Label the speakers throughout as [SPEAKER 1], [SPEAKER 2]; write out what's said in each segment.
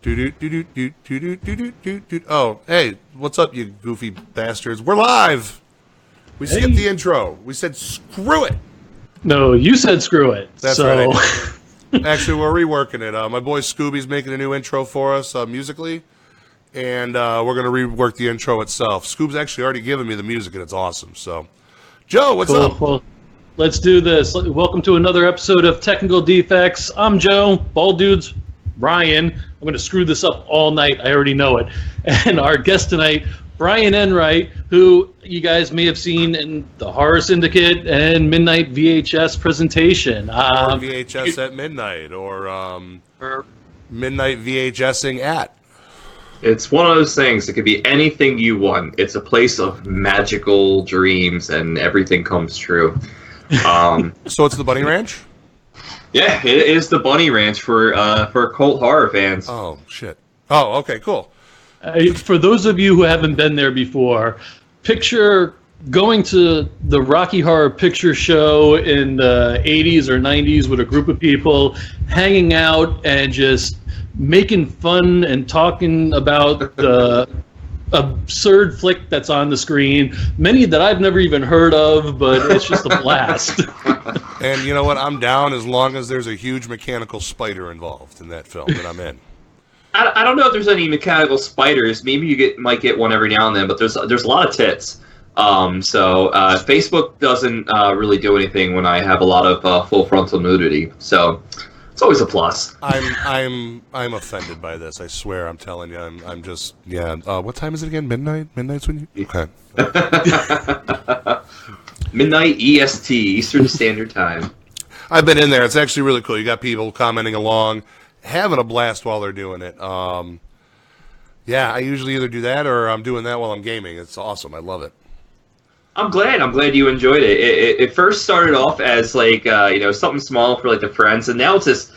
[SPEAKER 1] Oh, hey, what's up, you goofy bastards? We're live. We skipped the intro. We said screw it.
[SPEAKER 2] No, you said screw it.
[SPEAKER 1] That's right. Actually, we're reworking it. My boy Scooby's making a new intro for us musically, and we're going to rework the intro itself. Scoob's actually already given me the music, and it's awesome. So, Joe, what's up?
[SPEAKER 2] Well, let's do this. Welcome to another episode of Technical Defects. I'm Joe. Bald Dude's Bryan. I'm going to screw this up all night. I already know it. And our guest tonight, Bryan Enright, who you guys may have seen in the Horror Syndicate and Midnight VHS presentation.
[SPEAKER 1] Or VHS at midnight, or Midnight VHSing at.
[SPEAKER 3] It's one of those things. It could be anything you want. It's a place of magical dreams, and everything comes true.
[SPEAKER 1] So it's the Bunny Ranch?
[SPEAKER 3] Yeah, it is the Bunny Ranch for cult horror fans.
[SPEAKER 1] Oh, shit. Oh, okay, cool.
[SPEAKER 2] For those of you who haven't been there before, picture going to the Rocky Horror Picture Show in the 80s or 90s with a group of people hanging out and just making fun and talking about the absurd flick that's on the screen, many that I've never even heard of, but it's just a blast.
[SPEAKER 1] And you know what? I'm down as long as there's a huge mechanical spider involved in that film, and I'm in.
[SPEAKER 3] I don't know if there's any mechanical spiders. Maybe you might get one every now and then, but there's a lot of tits. So Facebook doesn't really do anything when I have a lot of full frontal nudity. So it's always a plus.
[SPEAKER 1] I'm offended by this. I swear. I'm telling you. I'm just what time is it again? Midnight. Midnight's when you. Okay.
[SPEAKER 3] Midnight EST, Eastern Standard Time.
[SPEAKER 1] I've been in there. It's actually really cool. You got people commenting along, having a blast while they're doing it. Yeah, I usually either do that or I'm doing that while I'm gaming. It's awesome. I love it.
[SPEAKER 3] I'm glad you enjoyed it. It first started off as like something small for like the friends, and now it's just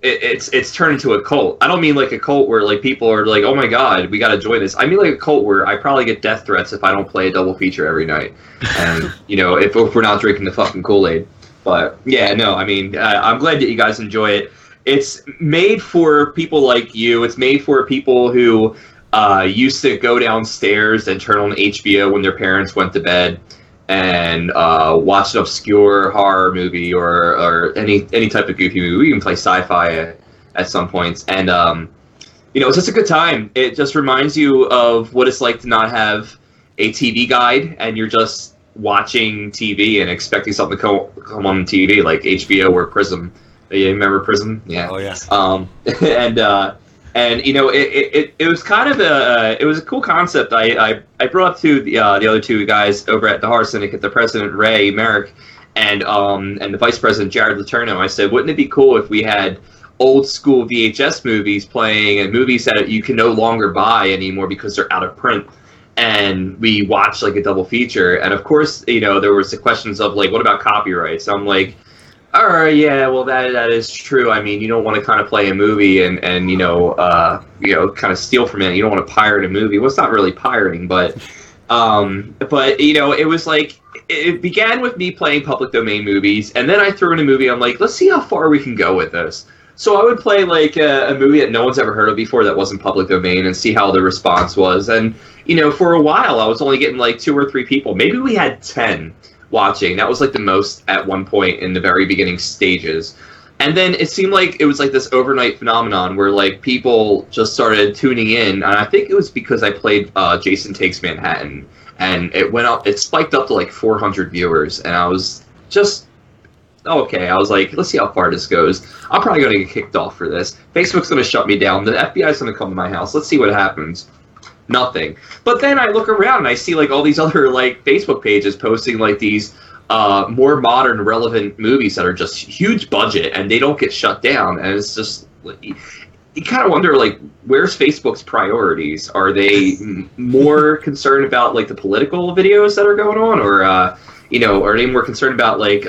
[SPEAKER 3] it's turned into a cult. I don't mean like a cult where like people are like, oh my god, we got to join this. I mean like a cult where I probably get death threats if I don't play a double feature every night, and if we're not drinking the fucking Kool-Aid. But yeah, no, I mean I'm glad that you guys enjoy it. It's made for people like you. It's made for people who used to go downstairs and turn on HBO when their parents went to bed and watch an obscure horror movie or any type of goofy movie. We even play sci-fi at some points. And, it's just a good time. It just reminds you of what it's like to not have a TV guide and you're just watching TV and expecting something to come on TV like HBO or Prism. You remember Prism? Yeah.
[SPEAKER 1] Oh, yeah.
[SPEAKER 3] It was kind of it was a cool concept. I brought up to the other two guys over at the Horror Syndicate, the president Ray Merrick and the vice president Jared Letourneau. I said, wouldn't it be cool if we had old school VHS movies playing and movies that you can no longer buy anymore because they're out of print, and we watch like a double feature? And of course, there was the questions of like, what about copyrights? I'm like, all right, yeah, well, that is true. I mean, you don't want to kind of play a movie and kind of steal from it. You don't want to pirate a movie. Well, it's not really pirating, but it was like, it began with me playing public domain movies, and then I threw in a movie. I'm like, let's see how far we can go with this. So I would play like a movie that no one's ever heard of before that wasn't public domain and see how the response was. And, for a while, I was only getting like 2 or 3 people. Maybe we had 10. Watching. That was like the most at one point in the very beginning stages. And then it seemed like it was like this overnight phenomenon where like people just started tuning in. And I think it was because I played Jason Takes Manhattan, and it spiked up to like 400 viewers. And I was just, okay. I was like, let's see how far this goes. I'm probably going to get kicked off for this. Facebook's going to shut me down. The FBI's going to come to my house. Let's see what happens. Nothing. But then I look around and I see like all these other like Facebook pages posting like these more modern, relevant movies that are just huge budget and they don't get shut down. And it's just you kind of wonder like, where's Facebook's priorities? Are they more concerned about like the political videos that are going on, or are they more concerned about like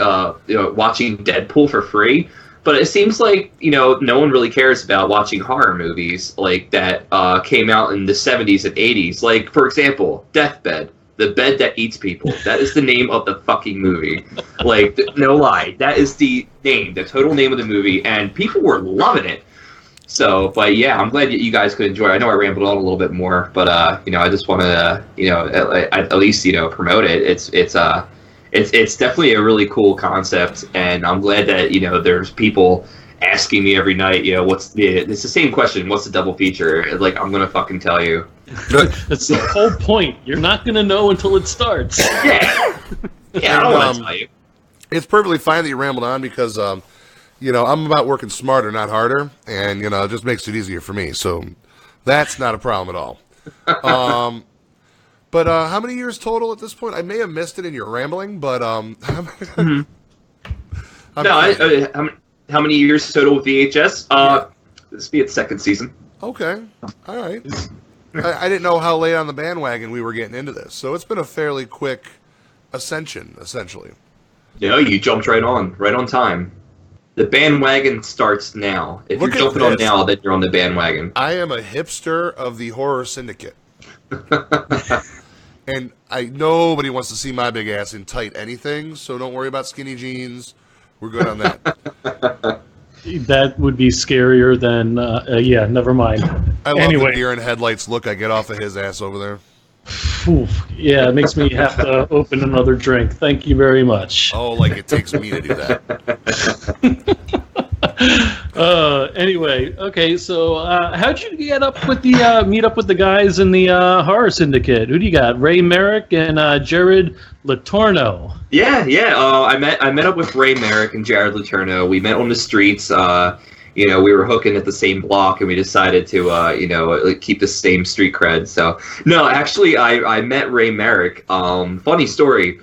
[SPEAKER 3] watching Deadpool for free? But it seems like, no one really cares about watching horror movies like that came out in the 70s and 80s. Like, for example, Deathbed, The Bed That Eats People. That is the name of the fucking movie. Like, no lie. That is the name, the total name of the movie. And people were loving it. So, but yeah, I'm glad you guys could enjoy it. I know I rambled on a little bit more, but I just want to at least promote it. It's definitely a really cool concept, and I'm glad that there's people asking me every night, it's the same question, what's the double feature? Like, I'm gonna fucking tell you.
[SPEAKER 2] That's the whole point. You're not gonna know until it starts.
[SPEAKER 3] Yeah, I don't want to tell you.
[SPEAKER 1] It's perfectly fine that you rambled on because I'm about working smarter, not harder, and it just makes it easier for me. So that's not a problem at all. But how many years total at this point? I may have missed it in your rambling, but
[SPEAKER 3] how many years total with VHS? This will be its second season.
[SPEAKER 1] Okay, all right. I didn't know how late on the bandwagon we were getting into this, so it's been a fairly quick ascension, essentially.
[SPEAKER 3] You jumped right on time. The bandwagon starts now. If you're jumping on now, then you're on the bandwagon.
[SPEAKER 1] I am a hipster of the horror syndicate. And nobody wants to see my big ass in tight anything, so don't worry about skinny jeans. We're good on that.
[SPEAKER 2] That would be scarier than, never mind.
[SPEAKER 1] I love the deer in headlights look I get off of his ass over there.
[SPEAKER 2] Oof, yeah, it makes me have to open another drink. Thank you very much.
[SPEAKER 1] Oh, like it takes me to do that.
[SPEAKER 2] Anyway, okay, so how'd you get up with the meet up with the guys in the horror syndicate? Who do you got? Ray Merrick and Jared Latorno.
[SPEAKER 3] Yeah. I met up with Ray Merrick and Jared Latorno. We met on the streets. We were hooking at the same block, and we decided to keep the same street cred. So no, actually, I met Ray Merrick. Funny story.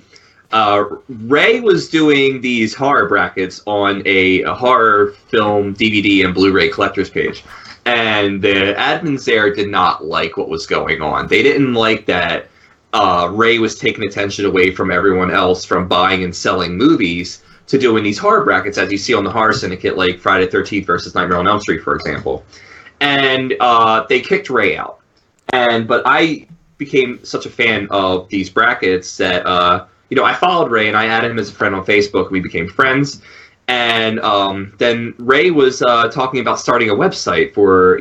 [SPEAKER 3] Ray was doing these horror brackets on a horror film DVD and Blu-ray collector's page, and the admins there did not like what was going on. They didn't like that Ray was taking attention away from everyone else from buying and selling movies to doing these horror brackets, as you see on the horror syndicate, like Friday the 13th versus Nightmare on Elm Street, for example. And they kicked Ray out. But I became such a fan of these brackets that I followed Ray and I added him as a friend on Facebook. We became friends. And then Ray was talking about starting a website for,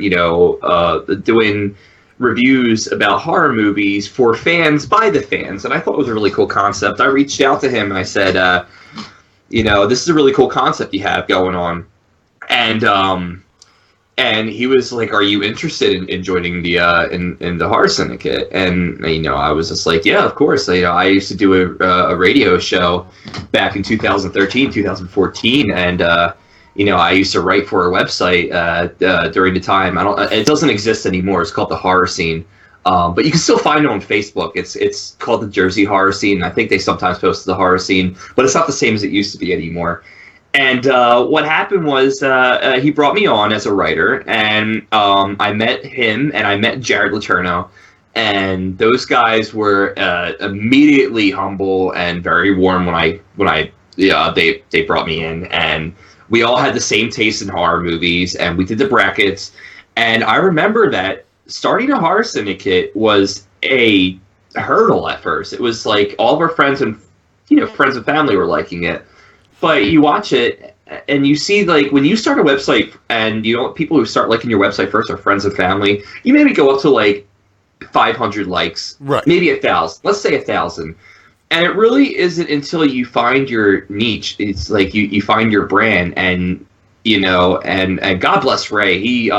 [SPEAKER 3] doing reviews about horror movies for fans by the fans. And I thought it was a really cool concept. I reached out to him and I said, this is a really cool concept you have going on. And he was like, are you interested in joining the in the horror syndicate? And I was just like, yeah, of course. I used to do a radio show back in 2013, 2014, and I used to write for a website during the time. It doesn't exist anymore. It's called the Horror Scene, but you can still find it on Facebook. It's called the Jersey Horror Scene. I think they sometimes post to the Horror Scene, but it's not the same as it used to be anymore. And what happened was he brought me on as a writer, and I met him and I met Jared Latorno, and those guys were immediately humble and very warm when they brought me in, and we all had the same taste in horror movies, and we did the brackets. And I remember that starting a horror syndicate was a hurdle at first. It was like all of our friends and family were liking it. But you watch it, and you see, like, when you start a website, and people who start liking your website first are friends and family, you maybe go up to, like, 500 likes.
[SPEAKER 1] Right.
[SPEAKER 3] Maybe 1,000. Let's say 1,000. And it really isn't until you find your niche. It's like you find your brand, and, and God bless Ray. He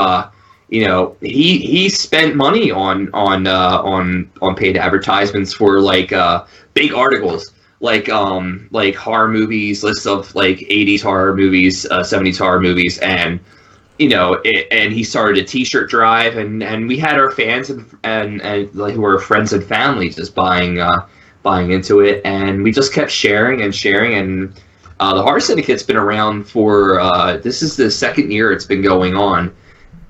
[SPEAKER 3] spent money on paid advertisements for, like, big articles. Like horror movies, lists of like 80s horror movies, 70s horror movies, and and he started a T-shirt drive, and we had our fans and like who were friends and family just buying into it, and we just kept sharing, and the Horror Syndicate's been around for this is the second year it's been going on,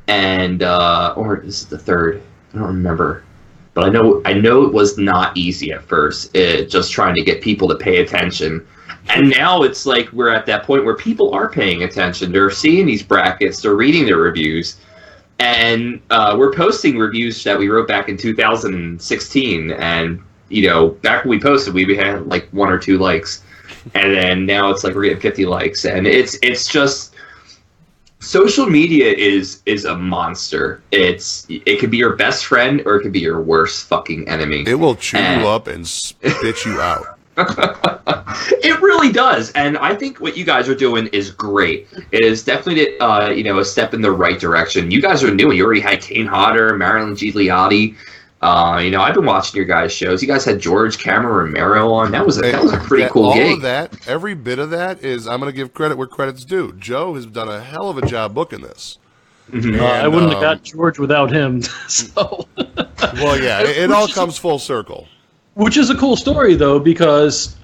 [SPEAKER 3] and or this is the third, I don't remember. But I know it was not easy at first, just trying to get people to pay attention. And now it's like we're at that point where people are paying attention. They're seeing these brackets. They're reading their reviews. And we're posting reviews that we wrote back in 2016. And, back when we posted, we had like 1 or 2 likes. And then now it's like we're getting 50 likes. And it's just social media is a monster. It could be your best friend or it could be your worst fucking enemy.
[SPEAKER 1] It will chew you up and spit you out.
[SPEAKER 3] It really does, and I think what you guys are doing is great. It is definitely a step in the right direction. You guys are new. You already had Kane Hodder, Marilyn G. Liotti. I've been watching your guys' shows. You guys had George Cameron Romero on. That was a pretty cool gig.
[SPEAKER 1] All of that, every bit of that is, I'm going to give credit where credit's due. Joe has done a hell of a job booking this.
[SPEAKER 2] Mm-hmm. And, I wouldn't have got George without him. So.
[SPEAKER 1] Well, yeah, it all comes full circle.
[SPEAKER 2] Which is a cool story, though, because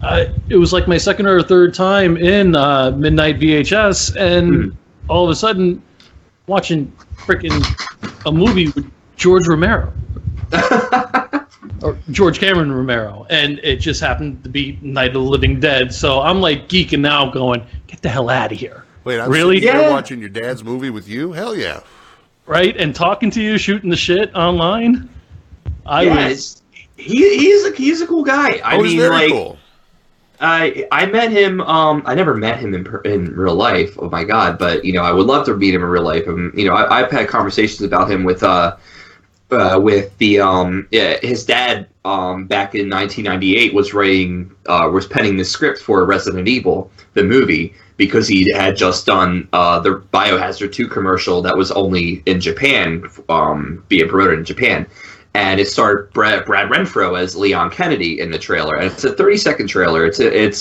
[SPEAKER 2] it was like my second or third time in Midnight VHS, and all of a sudden, watching freaking a movie with George Romero. Or George Cameron Romero. And it just happened to be Night of the Living Dead. So I'm like geeking out going, get the hell out of here.
[SPEAKER 1] Wait, I'm
[SPEAKER 2] really?
[SPEAKER 1] There watching your dad's movie with you? Hell yeah.
[SPEAKER 2] Right? And talking to you, shooting the shit online?
[SPEAKER 3] He's a cool guy.
[SPEAKER 1] He's very cool.
[SPEAKER 3] I met him. I never met him in real life. Oh my god! But I would love to meet him in real life. I've had conversations about him with his dad. Back in 1998, was penning the script for Resident Evil, the movie, because he had just done the Biohazard 2 commercial that was only in Japan, being promoted in Japan. And it starred Brad Renfro as Leon Kennedy in the trailer, and it's a 30-second trailer. It's you can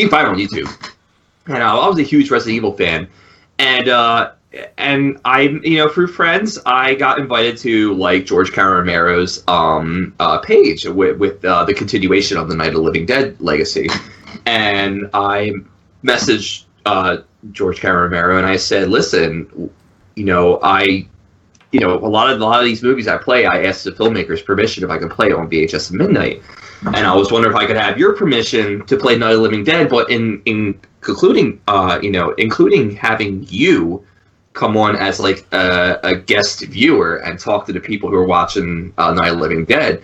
[SPEAKER 3] find it on YouTube. And I was a huge Resident Evil fan, and I through friends I got invited to like George Cameron Romero's page with the continuation of the Night of the Living Dead legacy, and I messaged George Cameron Romero and I said, listen, a lot of these movies I play, I asked the filmmakers permission if I could play it on VHS at midnight. And I was wondering if I could have your permission to play Night of the Living Dead, but including having you come on as like a guest viewer and talk to the people who are watching Night of the Living Dead.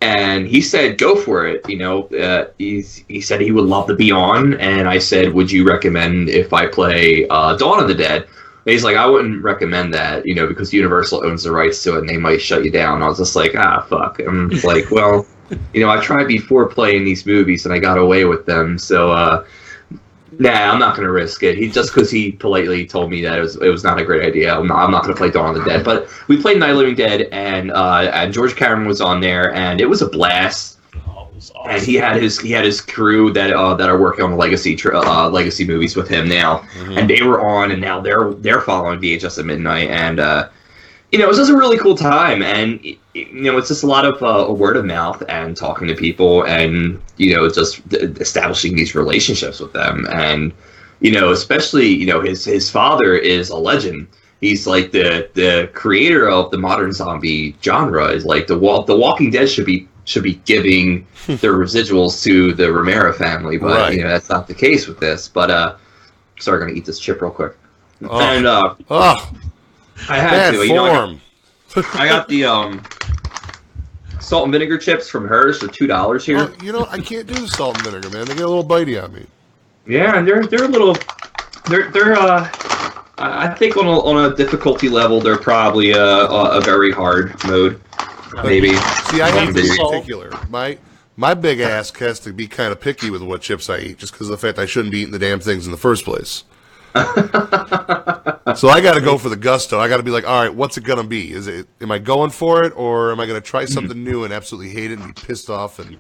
[SPEAKER 3] And he said, go for it. He said he would love to be on. And I said, would you recommend if I play Dawn of the Dead? And he's like, I wouldn't recommend that, because Universal owns the rights to it and they might shut you down. I was just like, fuck. I'm like, well, I tried before playing these movies and I got away with them. So, I'm not going to risk it. Just because he politely told me that it was not a great idea. I'm not going to play Dawn of the Dead. But we played Night of the Living Dead, and George Cameron was on there, and it was a blast. Awesome. And he had his crew that are working on the legacy movies with him now, and they were on, and now they're following VHS at midnight, and it was just a really cool time, and it's just a lot of word of mouth and talking to people, and just establishing these relationships with them, and especially his father is a legend. He's like the creator of the modern zombie genre. Is like the Walking Dead should be giving their residuals to the Romero family, but
[SPEAKER 1] right.
[SPEAKER 3] That's not the case with this. But sorry, I'm gonna eat this chip real quick. And I had to. I got the salt and vinegar chips from hers for $2 here.
[SPEAKER 1] Well, I can't do salt and vinegar, man. They get a little bitey on me.
[SPEAKER 3] Yeah, and they're a little. They're I think on a difficulty level, they're probably a very hard mode. Maybe.
[SPEAKER 1] See, I have to be particular. My big ass has to be kind of picky with what chips I eat, just because of the fact I shouldn't be eating the damn things in the first place. So I got to go for the gusto. I got to be like, all right, what's it gonna be? Am I going for it, or am I gonna try something new and absolutely hate it and be pissed off and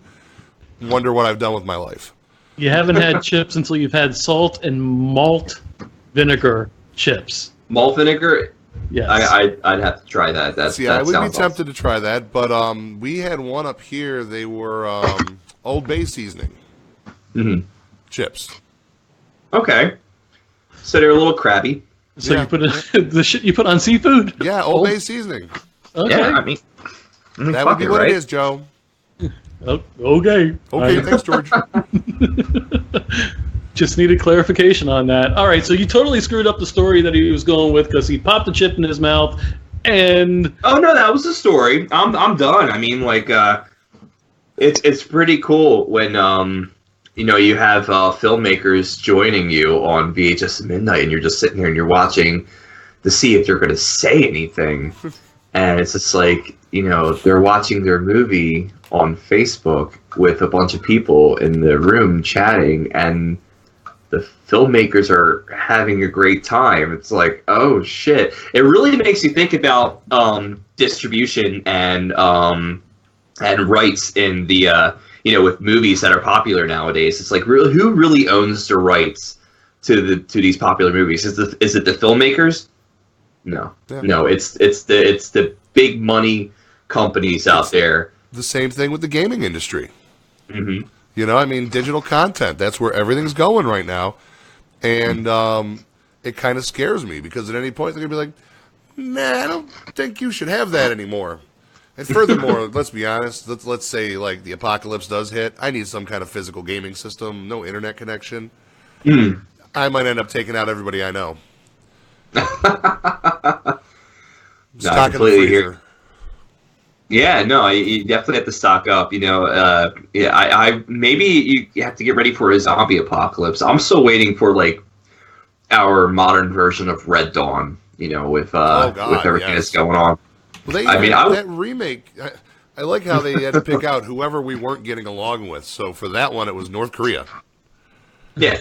[SPEAKER 1] wonder what I've done with my life?
[SPEAKER 2] You haven't had chips until you've had salt and malt vinegar chips.
[SPEAKER 3] Malt vinegar.
[SPEAKER 2] Yes.
[SPEAKER 3] I'd have to try that.
[SPEAKER 1] I would be tempted to try that, but we had one up here. They were Old Bay seasoning chips.
[SPEAKER 3] Okay, so they're a little crabby.
[SPEAKER 2] So you put the shit you put on seafood?
[SPEAKER 1] Yeah, Old Bay seasoning.
[SPEAKER 2] Okay.
[SPEAKER 3] Yeah, I mean
[SPEAKER 1] that would be what it is, Joe.
[SPEAKER 2] Oh, okay.
[SPEAKER 1] Okay, thanks, George.
[SPEAKER 2] Just needed clarification on that. All right, so you totally screwed up the story that he was going with because he popped the chip in his mouth, and
[SPEAKER 3] oh no, that was the story. I'm done. I mean, like, it's pretty cool when you have filmmakers joining you on VHS at midnight, and you're just sitting there and you're watching to see if they're going to say anything. And it's just like, they're watching their movie on Facebook with a bunch of people in the room chatting, and the filmmakers are having a great time. It's like, oh shit. It really makes you think about distribution and rights in the with movies that are popular nowadays. It's like, really, who really owns the rights to these popular movies? Is it the filmmakers? No. Yeah. No, it's the big money companies out there.
[SPEAKER 1] The same thing with the gaming industry.
[SPEAKER 3] Mm-hmm.
[SPEAKER 1] Digital content, that's where everything's going right now. And it kind of scares me, because at any point they're going to be like, nah, I don't think you should have that anymore. And furthermore, let's be honest, let's say like the apocalypse does hit, I need some kind of physical gaming system, no internet connection. I might end up taking out everybody I know. Stock in the freezer.
[SPEAKER 3] Yeah, no, you definitely have to stock up. I maybe you have to get ready for a zombie apocalypse. I'm still waiting for like our modern version of Red Dawn. With everything that's going on.
[SPEAKER 1] Well, that remake. I like how they had to pick out whoever we weren't getting along with. So for that one, it was North Korea.
[SPEAKER 3] Yeah.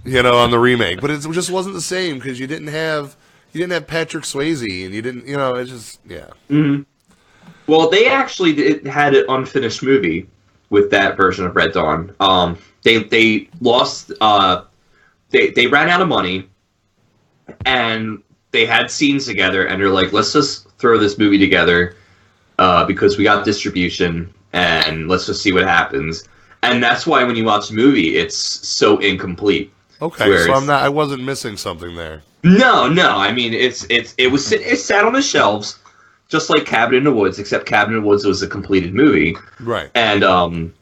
[SPEAKER 1] On the remake, but it just wasn't the same, because you didn't have Patrick Swayze, and you didn't, it's just, yeah.
[SPEAKER 3] Mm-hmm. Well, they actually had an unfinished movie with that version of Red Dawn. They lost, they ran out of money, and they had scenes together, and they're like, let's just throw this movie together because we got distribution, and let's just see what happens. And that's why when you watch the movie, it's so incomplete.
[SPEAKER 1] Okay, so I wasn't missing something there.
[SPEAKER 3] No. I mean, it sat on the shelves, just like Cabin in the Woods, except Cabin in the Woods was a completed movie.
[SPEAKER 1] Right.
[SPEAKER 3] And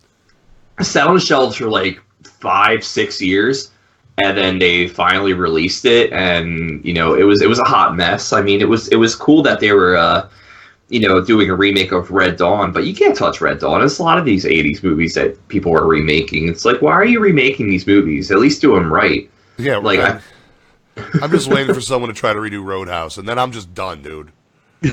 [SPEAKER 3] it sat on the shelves for like 5-6 years, and then they finally released it, and it was a hot mess. I mean, it was cool that they were doing a remake of Red Dawn, but you can't touch Red Dawn. There's a lot of these 80s movies that people are remaking. It's like, why are you remaking these movies? At least do them right.
[SPEAKER 1] Yeah, like I'm just waiting for someone to try to redo Roadhouse, and then I'm just done, dude.
[SPEAKER 3] I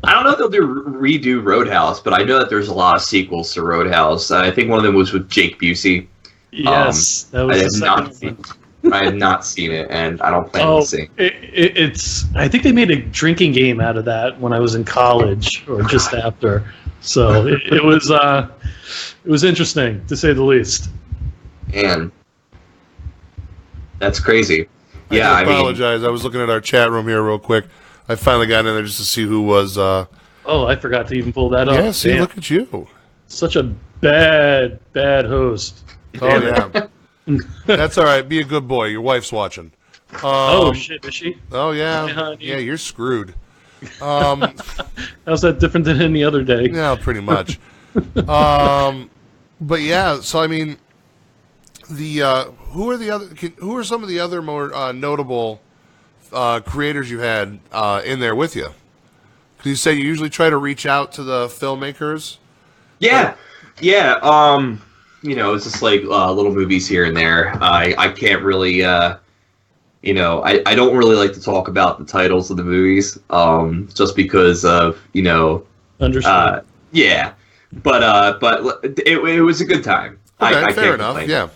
[SPEAKER 3] don't know if they'll redo Roadhouse, but I know that there's a lot of sequels to Roadhouse. I think one of them was with Jake Busey.
[SPEAKER 2] Yes, that was the second one.
[SPEAKER 3] I have not seen it, and I don't plan on seeing it.
[SPEAKER 2] It's. I think they made a drinking game out of that when I was in college, or just after. So it was interesting, to say the least.
[SPEAKER 3] And that's crazy. Yeah,
[SPEAKER 1] I apologize. I was looking at our chat room here real quick. I finally got in there just to see who was.
[SPEAKER 2] Oh, I forgot to even pull that up.
[SPEAKER 1] Yeah, see, look at you.
[SPEAKER 2] Such a bad host.
[SPEAKER 1] Oh yeah. That's all right. Be a good boy. Your wife's watching.
[SPEAKER 2] Oh shit, is she?
[SPEAKER 1] Oh yeah.
[SPEAKER 2] Hi,
[SPEAKER 1] yeah, you're screwed.
[SPEAKER 2] How's that different than any other day?
[SPEAKER 1] Yeah, pretty much. But yeah, so I mean, who are some of the other more notable creators you had in there with you? Because you say you usually try to reach out to the filmmakers.
[SPEAKER 3] Yeah. It's just like little movies here and there. I can't really, I don't really like to talk about the titles of the movies, just because of,
[SPEAKER 2] Understood.
[SPEAKER 3] Yeah, but it was a good time.
[SPEAKER 1] Okay, fair enough. Yeah.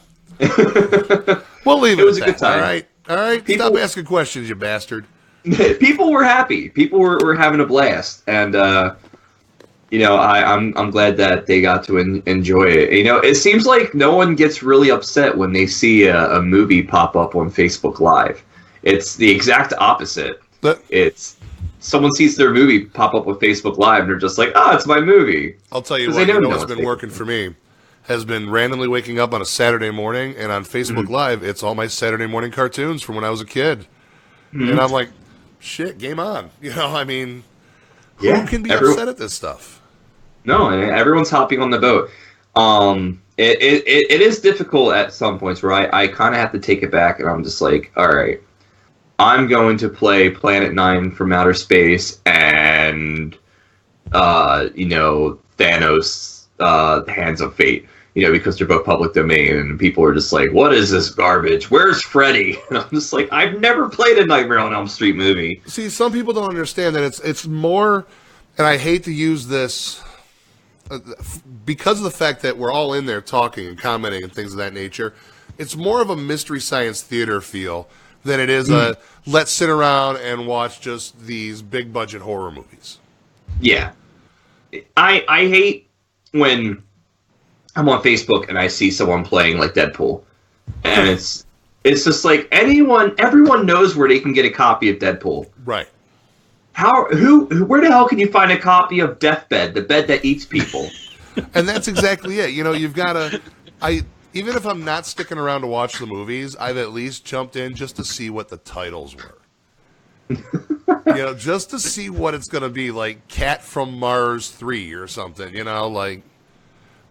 [SPEAKER 1] We'll leave it.
[SPEAKER 3] It was a good time.
[SPEAKER 1] All right. Stop asking questions, you bastard.
[SPEAKER 3] People were happy. People were having a blast, and I'm glad that they got to enjoy it. It seems like no one gets really upset when they see a movie pop up on Facebook Live. It's the exact opposite. It's someone sees their movie pop up on Facebook Live, and they're just like, it's my movie.
[SPEAKER 1] I'll tell you what's been working for me has been randomly waking up on a Saturday morning, and on Facebook Live, it's all my Saturday morning cartoons from when I was a kid. Mm-hmm. And I'm like, shit, game on. Who can be upset at this stuff?
[SPEAKER 3] No, everyone's hopping on the boat. It is difficult at some points where I kind of have to take it back, and I'm just like, all right, I'm going to play Planet 9 from Outer Space and, Thanos, Hands of Fate. because they're both public domain, and people are just like, what is this garbage? Where's Freddy? And I'm just like, I've never played a Nightmare on Elm Street movie.
[SPEAKER 1] See, some people don't understand that it's more, and I hate to use this because of the fact that we're all in there talking and commenting and things of that nature. It's more of a Mystery Science Theater feel than it is a let's sit around and watch just these big budget horror movies.
[SPEAKER 3] Yeah. I hate when I'm on Facebook and I see someone playing like Deadpool, and it's just like everyone knows where they can get a copy of Deadpool.
[SPEAKER 1] Right.
[SPEAKER 3] Where the hell can you find a copy of Deathbed, the bed that eats people?
[SPEAKER 1] And that's exactly it. You've got to. Even if I'm not sticking around to watch the movies, I've at least jumped in just to see what the titles were. Just to see what it's going to be, like Cat from Mars 3 or something.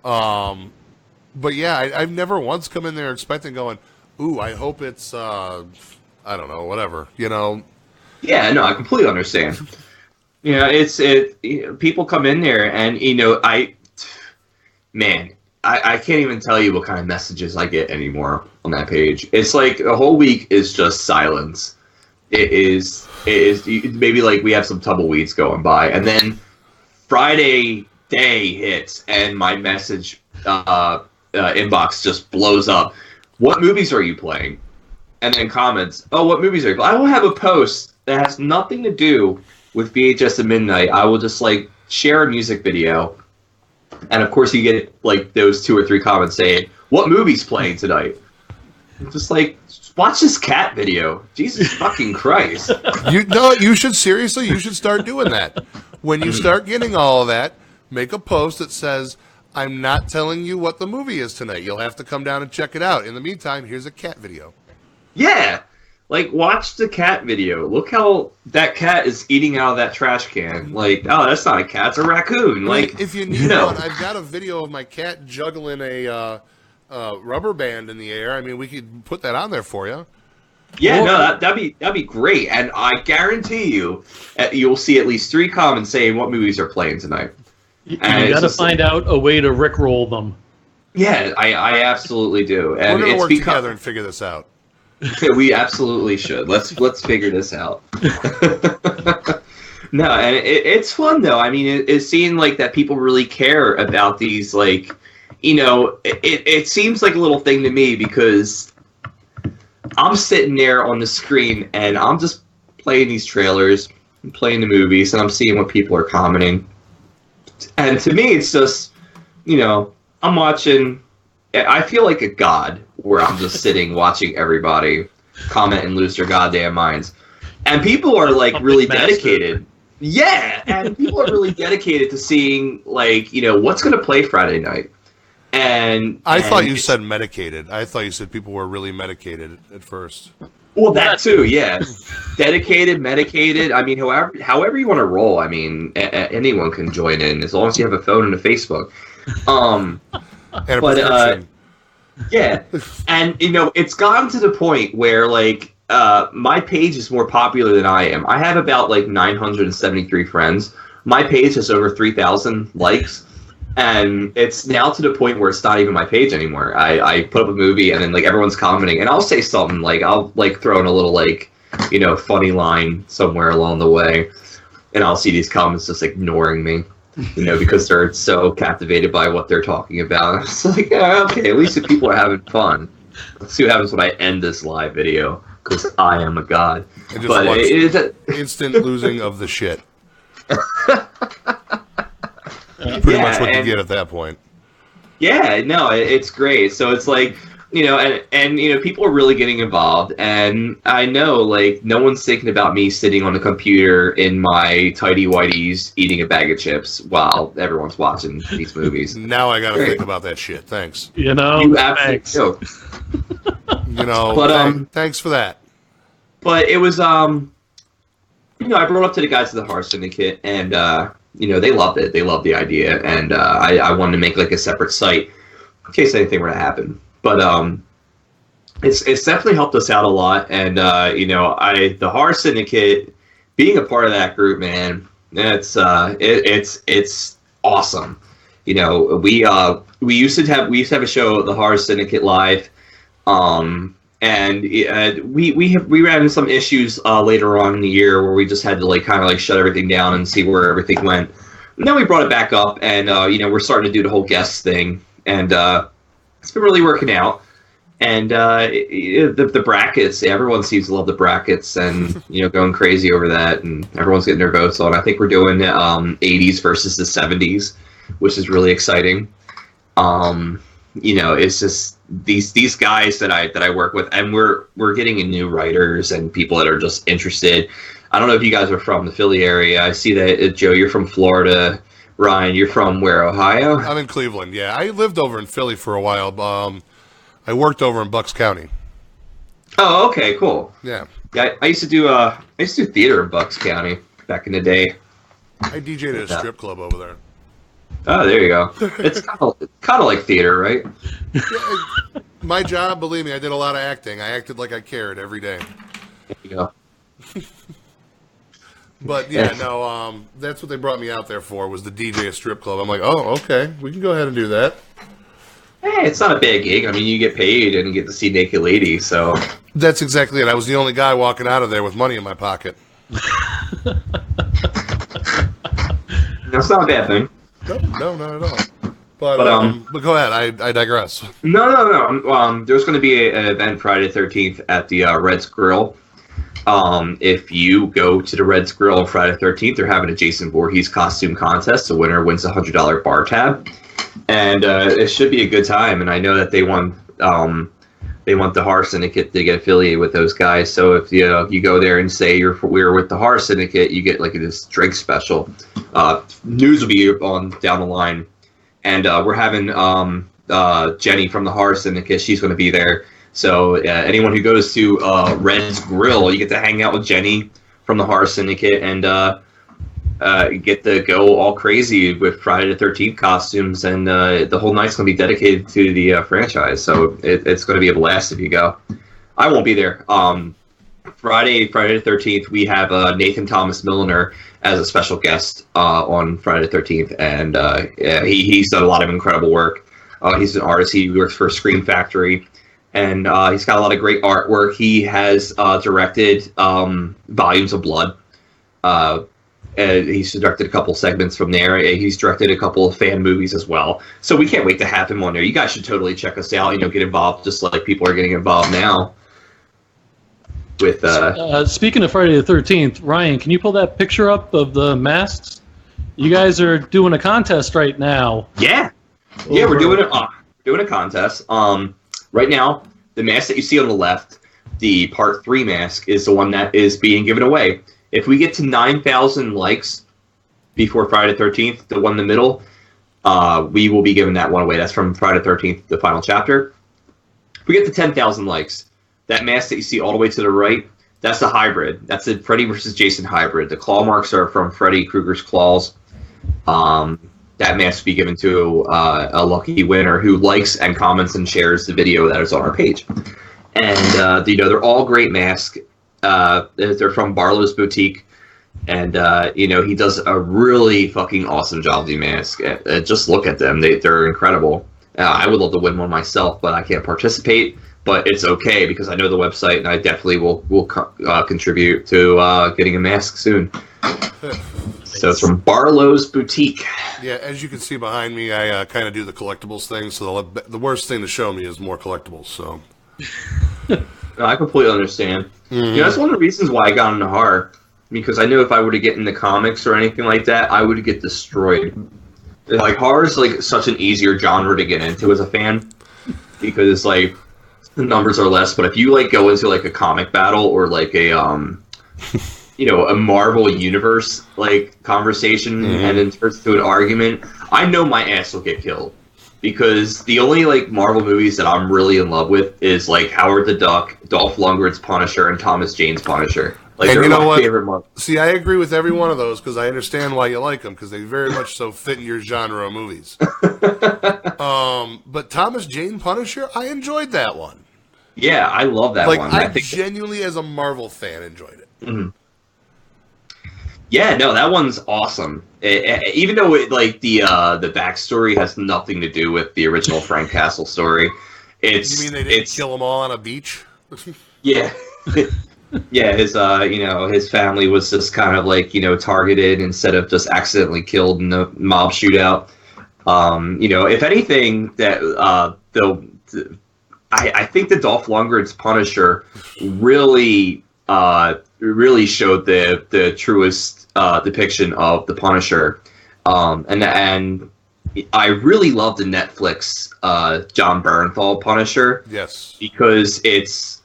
[SPEAKER 1] But yeah, I've never once come in there expecting going, ooh, I hope it's, I don't know, whatever,
[SPEAKER 3] Yeah, no, I completely understand. People come in there and, I can't even tell you what kind of messages I get anymore on that page. It's like a whole week is just silence. It is maybe like we have some tumbleweeds going by, and then Friday day hits and my message inbox just blows up. What movies are you playing? And then comments, oh, what movies are you playing? I will have a post that has nothing to do with VHS at midnight. I will just share a music video, and of course you get those 2 or 3 comments saying, what movie's playing tonight? I'm just watch this cat video. Jesus fucking Christ.
[SPEAKER 1] You should start doing that. When you start getting all of that, make a post that says, I'm not telling you what the movie is tonight. You'll have to come down and check it out. In the meantime, here's a cat video.
[SPEAKER 3] Yeah. Watch the cat video. Look how that cat is eating out of that trash can. Oh, that's not a cat. It's a raccoon.
[SPEAKER 1] If you need one, I've got a video of my cat juggling a rubber band in the air. I mean, we could put that on there for you.
[SPEAKER 3] Yeah, that'd be great. And I guarantee you'll see at least 3 comments saying what movies are playing tonight.
[SPEAKER 2] You got to find out a way to rickroll them.
[SPEAKER 3] Yeah, I absolutely do. And
[SPEAKER 1] we're going to work together and figure this out.
[SPEAKER 3] We absolutely should. Let's figure this out. No, and it's fun though. I mean, it's seeing that people really care about these. It seems like a little thing to me because I'm sitting there on the screen and I'm just playing these trailers, and playing the movies, and I'm seeing what people are commenting. And to me, it's just, I'm watching. I feel like a god where I'm just sitting watching everybody comment and lose their goddamn minds. And people are really dedicated. Yeah, and people are really dedicated to seeing what's going to play Friday night. And
[SPEAKER 1] I thought you said medicated. I thought you said people were really medicated at first.
[SPEAKER 3] Well, that too, yeah. Dedicated, medicated. I mean, however you want to roll. I mean, anyone can join in as long as you have a phone and a Facebook.
[SPEAKER 1] And a prescription.
[SPEAKER 3] Yeah, and it's gotten to the point where my page is more popular than I am. I have about 973 friends. My page has over 3,000 likes, and it's now to the point where it's not even my page anymore. I put up a movie and then everyone's commenting, and I'll say something I'll throw in a little funny line somewhere along the way, and I'll see these comments just ignoring me. Because they're so captivated by what they're talking about. It's okay, at least the people are having fun. Let's see what happens when I end this live video, because I am a god.
[SPEAKER 1] But it is instant losing of the shit. Pretty much what you get at that point.
[SPEAKER 3] Yeah, no, it's great. So it's and people are really getting involved, and I know no one's thinking about me sitting on a computer in my tidy whities eating a bag of chips while everyone's watching these movies.
[SPEAKER 1] Now I got to think about that shit. Thanks.
[SPEAKER 3] You absolutely do.
[SPEAKER 1] But thanks for that.
[SPEAKER 3] But it was I brought up to the guys of the Horror Syndicate, and they loved it. They loved the idea, and I wanted to make a separate site in case anything were to happen. But it's definitely helped us out a lot, and the Horror Syndicate, being a part of that group, man, it's awesome. We used to have a show, the Horror Syndicate Live, and we ran into some issues later on in the year where we just had to kind of shut everything down and see where everything went. And then we brought it back up, and we're starting to do the whole guest thing, and it's been really working out. And the brackets, everyone seems to love the brackets, and going crazy over that, and everyone's getting their votes on. I think we're doing 80s versus the 70s, which is really exciting. It's just these guys that I work with, and we're getting in new writers and people that are just interested. I don't know if you guys are from the Philly area. I see that Joe, you're from Florida. Ryan, you're from where, Ohio?
[SPEAKER 1] I'm in Cleveland. Yeah, I lived over in Philly for a while. I worked over in Bucks County.
[SPEAKER 3] Oh, okay, cool.
[SPEAKER 1] Yeah.
[SPEAKER 3] Yeah, I used to do theater in Bucks County back in the day.
[SPEAKER 1] I DJ'd at a strip club over there.
[SPEAKER 3] Oh, there you go. It's kind of like theater, right?
[SPEAKER 1] Yeah, my job, believe me, I did a lot of acting. I acted like I cared every day.
[SPEAKER 3] There you go.
[SPEAKER 1] But yeah, no, that's what they brought me out there for, was the DJ a strip club. I'm like, oh, okay, we can go ahead and do that.
[SPEAKER 3] Hey, it's not a bad gig. I mean, you get paid and you get to see naked ladies, so.
[SPEAKER 1] That's exactly it. I was the only guy walking out of there with money in my pocket.
[SPEAKER 3] That's not a bad thing.
[SPEAKER 1] No, not at all. But go ahead. I digress.
[SPEAKER 3] No. There's going to be an event Friday the 13th at the Red's Grill. If you go to the Red's Grill on Friday the 13th, they're having a Jason Voorhees costume contest. The winner wins a $100 bar tab, and it should be a good time. And I know that they want the Horror Syndicate to get affiliated with those guys. So if you go there and say we're with the Horror Syndicate, you get this drink special. News will be on down the line, and we're having Jenny from the Horror Syndicate. She's going to be there. So anyone who goes to Red's Grill, you get to hang out with Jenny from the Horror Syndicate, and get to go all crazy with Friday the 13th costumes, and the whole night's going to be dedicated to the franchise. So it's going to be a blast if you go. I won't be there. Friday the 13th, we have Nathan Thomas Milliner as a special guest on Friday the 13th, and he's done a lot of incredible work. He's an artist. He works for Scream Factory. And he's got a lot of great artwork. He has directed Volumes of Blood. And he's directed a couple segments from there. He's directed a couple of fan movies as well. So we can't wait to have him on there. You guys should totally check us out. Get involved just like people are getting involved now. With
[SPEAKER 2] speaking of Friday the 13th, Ryan, can you pull that picture up of the masks? You guys are doing a contest right now.
[SPEAKER 3] Yeah, we're doing a contest. Right now, the mask that you see on the left, the Part 3 mask, is the one that is being given away. If we get to 9,000 likes before Friday the 13th, the one in the middle, we will be giving that one away. That's from Friday the 13th, the final chapter. If we get to 10,000 likes, that mask that you see all the way to the right, that's the hybrid. That's the Freddy versus Jason hybrid. The claw marks are from Freddy Krueger's claws. That mask will be given to a lucky winner who likes and comments and shares the video that is on our page. And they're all great masks. They're from Barlow's Boutique, and he does a really fucking awesome job with the mask. Just look at them; they're incredible. I would love to win one myself, but I can't participate. But it's okay because I know the website, and I definitely will contribute to getting a mask soon. So it's from Barlow's Boutique.
[SPEAKER 1] Yeah, as you can see behind me, I kind of do the collectibles thing. So the worst thing to show me is more collectibles. So
[SPEAKER 3] No, I completely understand. Mm-hmm. That's one of the reasons why I got into horror. Because I know if I were to get into comics or anything like that, I would get destroyed. Horror is such an easier genre to get into as a fan. Because the numbers are less. But if you go into a comic battle or a Marvel Universe conversation and then turns to an argument, I know my ass will get killed. Because the only Marvel movies that I'm really in love with is Howard the Duck, Dolph Lundgren's Punisher, and Thomas Jane's Punisher.
[SPEAKER 1] And you know what? Favorite Marvel. See, I agree with every one of those because I understand why you like them because they very much so fit in your genre of movies. But Thomas Jane Punisher, I enjoyed that one.
[SPEAKER 3] Yeah, I love that one.
[SPEAKER 1] I genuinely, as a Marvel fan, enjoyed it.
[SPEAKER 3] Mm-hmm. Yeah, no, that one's awesome. Even though like the backstory has nothing to do with the original Frank Castle story, it's
[SPEAKER 1] You mean they didn't kill them all on a beach?
[SPEAKER 3] yeah. Yeah, his family was just kind of like, targeted instead of just accidentally killed in a mob shootout. If anything, I think the Dolph Lundgren's Punisher really showed the truest depiction of the Punisher, and I really love the Netflix John Bernthal Punisher.
[SPEAKER 1] Yes,
[SPEAKER 3] because it's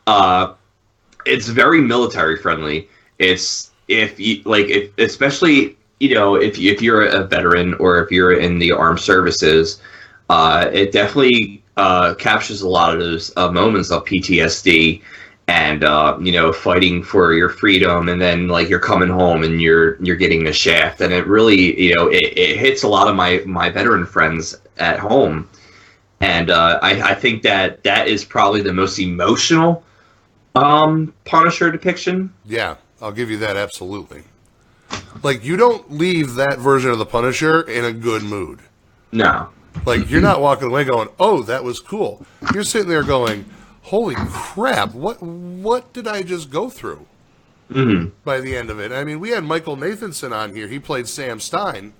[SPEAKER 3] very military friendly. It's especially if you're a veteran or if you're in the armed services, it definitely captures a lot of those moments of PTSD and fighting for your freedom, and then like you're coming home and you're getting the shaft, and it really it hits a lot of my veteran friends at home, and I think that is probably the most emotional Punisher depiction.
[SPEAKER 1] yeah, I'll give you that, absolutely. Like, you don't leave that version of the Punisher in a good mood.
[SPEAKER 3] No.
[SPEAKER 1] Like, you're not walking away going, oh, that was cool. You're sitting there going, holy crap, what did I just go through?
[SPEAKER 3] Mm-hmm.
[SPEAKER 1] By the end of it. I mean, we had Michael Nathanson on here. He played Sam Stein.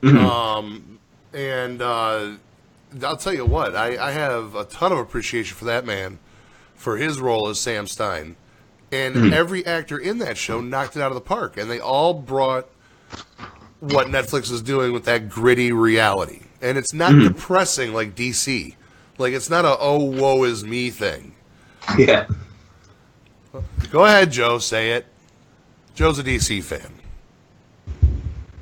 [SPEAKER 3] Mm-hmm.
[SPEAKER 1] And I'll tell you what, I have a ton of appreciation for that man, for his role as Sam Stein. And every actor in that show knocked it out of the park. And they all brought what Netflix is doing with that gritty reality. And it's not depressing like DC. Like, it's not a, oh, woe is me thing.
[SPEAKER 3] Yeah.
[SPEAKER 1] Go ahead, Joe, say it. Joe's a DC fan.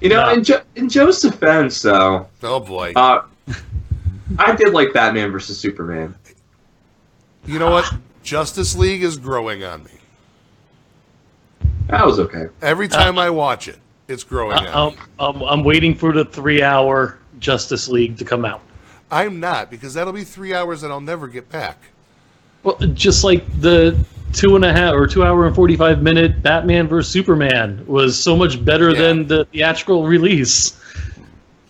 [SPEAKER 3] In Joe's defense, though...
[SPEAKER 1] Oh, boy.
[SPEAKER 3] I did like Batman versus Superman.
[SPEAKER 1] You know what? Justice League is growing on me.
[SPEAKER 3] That was okay.
[SPEAKER 1] Every time I watch it, it's growing on me.
[SPEAKER 2] I'm waiting for the 3-hour Justice League to come out.
[SPEAKER 1] I'm not, because that'll be 3 hours that I'll never get back.
[SPEAKER 2] Well, just like the 2.5 or 2 hour and 45-minute Batman vs Superman was so much better than the theatrical release.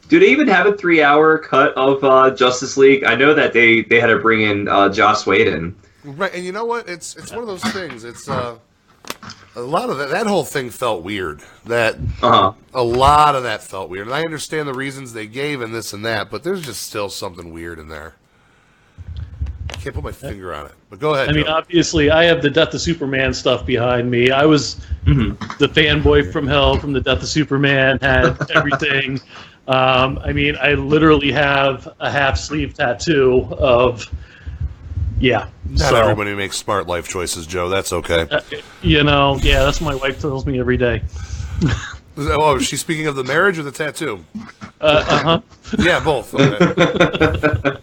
[SPEAKER 3] Do they even have a 3-hour cut of Justice League? I know that they had to bring in Joss Whedon.
[SPEAKER 1] Right, and you know what? It's one of those things. It's a lot of that whole thing felt weird. A lot of that felt weird. And I understand the reasons they gave and this and that, but there's just still something weird in there. I can't put my finger on it. But go ahead.
[SPEAKER 2] I mean, obviously, I have the Death of Superman stuff behind me. I was the fanboy from hell from the Death of Superman, had everything. I mean, I literally have a half-sleeve tattoo of... Yeah.
[SPEAKER 1] Not everybody makes smart life choices, Joe. That's okay.
[SPEAKER 2] That's what my wife tells me every day.
[SPEAKER 1] Oh, is she speaking of the marriage or the tattoo?
[SPEAKER 2] Uh-huh.
[SPEAKER 1] Yeah, both. Okay.